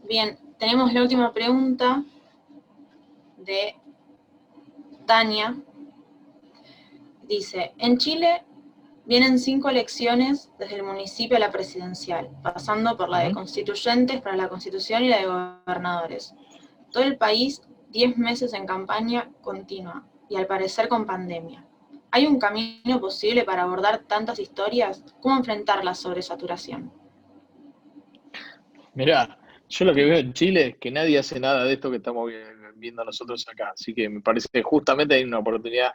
Bien, tenemos la última pregunta de Tania. Dice, en Chile vienen 5 elecciones desde el municipio a la presidencial, pasando por la de constituyentes para la constitución y la de gobernadores. Todo el país, 10 meses en campaña continua y al parecer con pandemia. ¿Hay un camino posible para abordar tantas historias? ¿Cómo enfrentar la sobresaturación? Mirá, yo lo que veo en Chile es que nadie hace nada de esto que estamos viendo nosotros acá. Así que me parece que justamente hay una oportunidad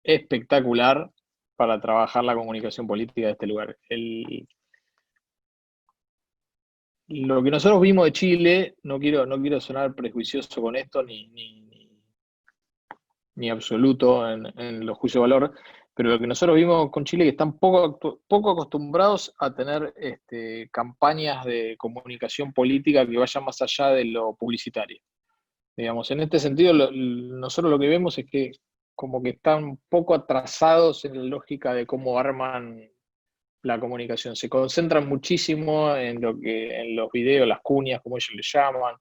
espectacular para trabajar la comunicación política de este lugar. Lo que nosotros vimos de Chile, no quiero sonar prejuicioso con esto ni absoluto en los juicios de valor, pero lo que nosotros vimos con Chile es que están poco acostumbrados a tener campañas de comunicación política que vayan más allá de lo publicitario. Digamos, en este sentido, nosotros lo que vemos es que como que están un poco atrasados en la lógica de cómo arman la comunicación. Se concentran muchísimo en los videos, las cuñas, como ellos le llaman,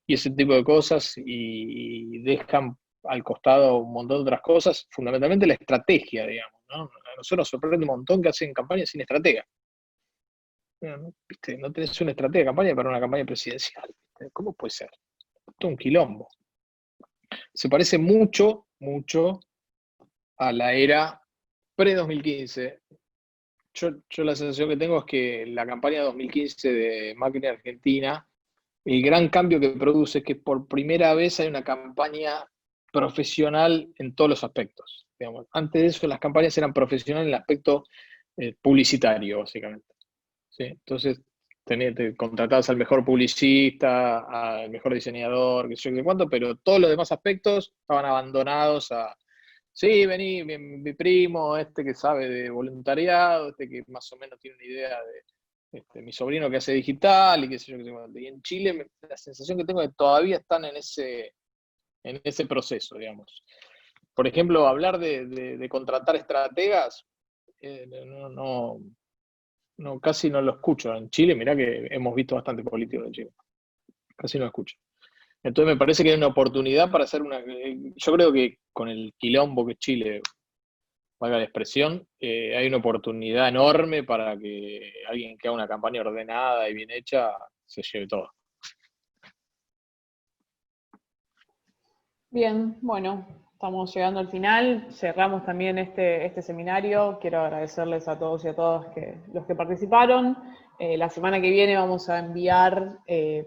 y ese tipo de cosas, y dejan al costado un montón de otras cosas, fundamentalmente la estrategia, digamos, ¿no? A nosotros nos sorprende un montón que hacen campañas sin estratega. ¿No? ¿Viste? No tenés una estrategia de campaña para una campaña presidencial. ¿Viste? ¿Cómo puede ser? Esto es un quilombo. Se parece mucho, mucho a la era pre-2015. Yo la sensación que tengo es que la campaña 2015 de Macri en Argentina, el gran cambio que produce es que por primera vez hay una campaña profesional en todos los aspectos. Digamos. Antes de eso las campañas eran profesionales en el aspecto publicitario, básicamente. ¿Sí? Entonces te contratabas al mejor publicista, al mejor diseñador, qué sé yo qué cuánto, pero todos los demás aspectos estaban abandonados a, sí, vení, mi primo, este que sabe de voluntariado, este que más o menos tiene una idea de mi sobrino que hace digital y qué sé yo qué sé cuánto. Y en Chile la sensación que tengo es que todavía están en ese proceso, digamos. Por ejemplo, hablar de contratar estrategas, no, casi no lo escucho. En Chile, mirá que hemos visto bastante político en Chile. Casi no lo escucho. Entonces me parece que hay una oportunidad para hacer una... Yo creo que con el quilombo que es Chile, valga la expresión, hay una oportunidad enorme para que alguien que haga una campaña ordenada y bien hecha se lleve todo. Bien, bueno, estamos llegando al final. Cerramos también este seminario. Quiero agradecerles a todos y a todas los que participaron. La semana que viene vamos a enviar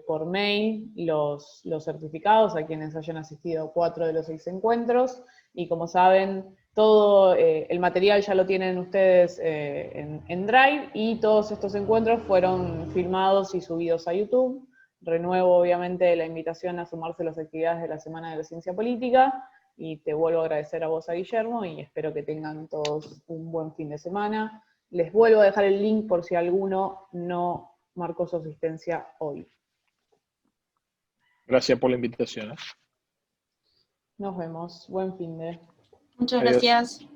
por mail los certificados a quienes hayan asistido a 4 de los 6 encuentros. Y como saben, todo el material ya lo tienen ustedes en Drive, y todos estos encuentros fueron filmados y subidos a YouTube. Renuevo obviamente la invitación a sumarse a las actividades de la Semana de la Ciencia Política, y te vuelvo a agradecer a vos, a Guillermo, y espero que tengan todos un buen fin de semana. Les vuelvo a dejar el link por si alguno no marcó su asistencia hoy. Gracias por la invitación. Nos vemos. Buen fin de. Muchas Adiós. gracias.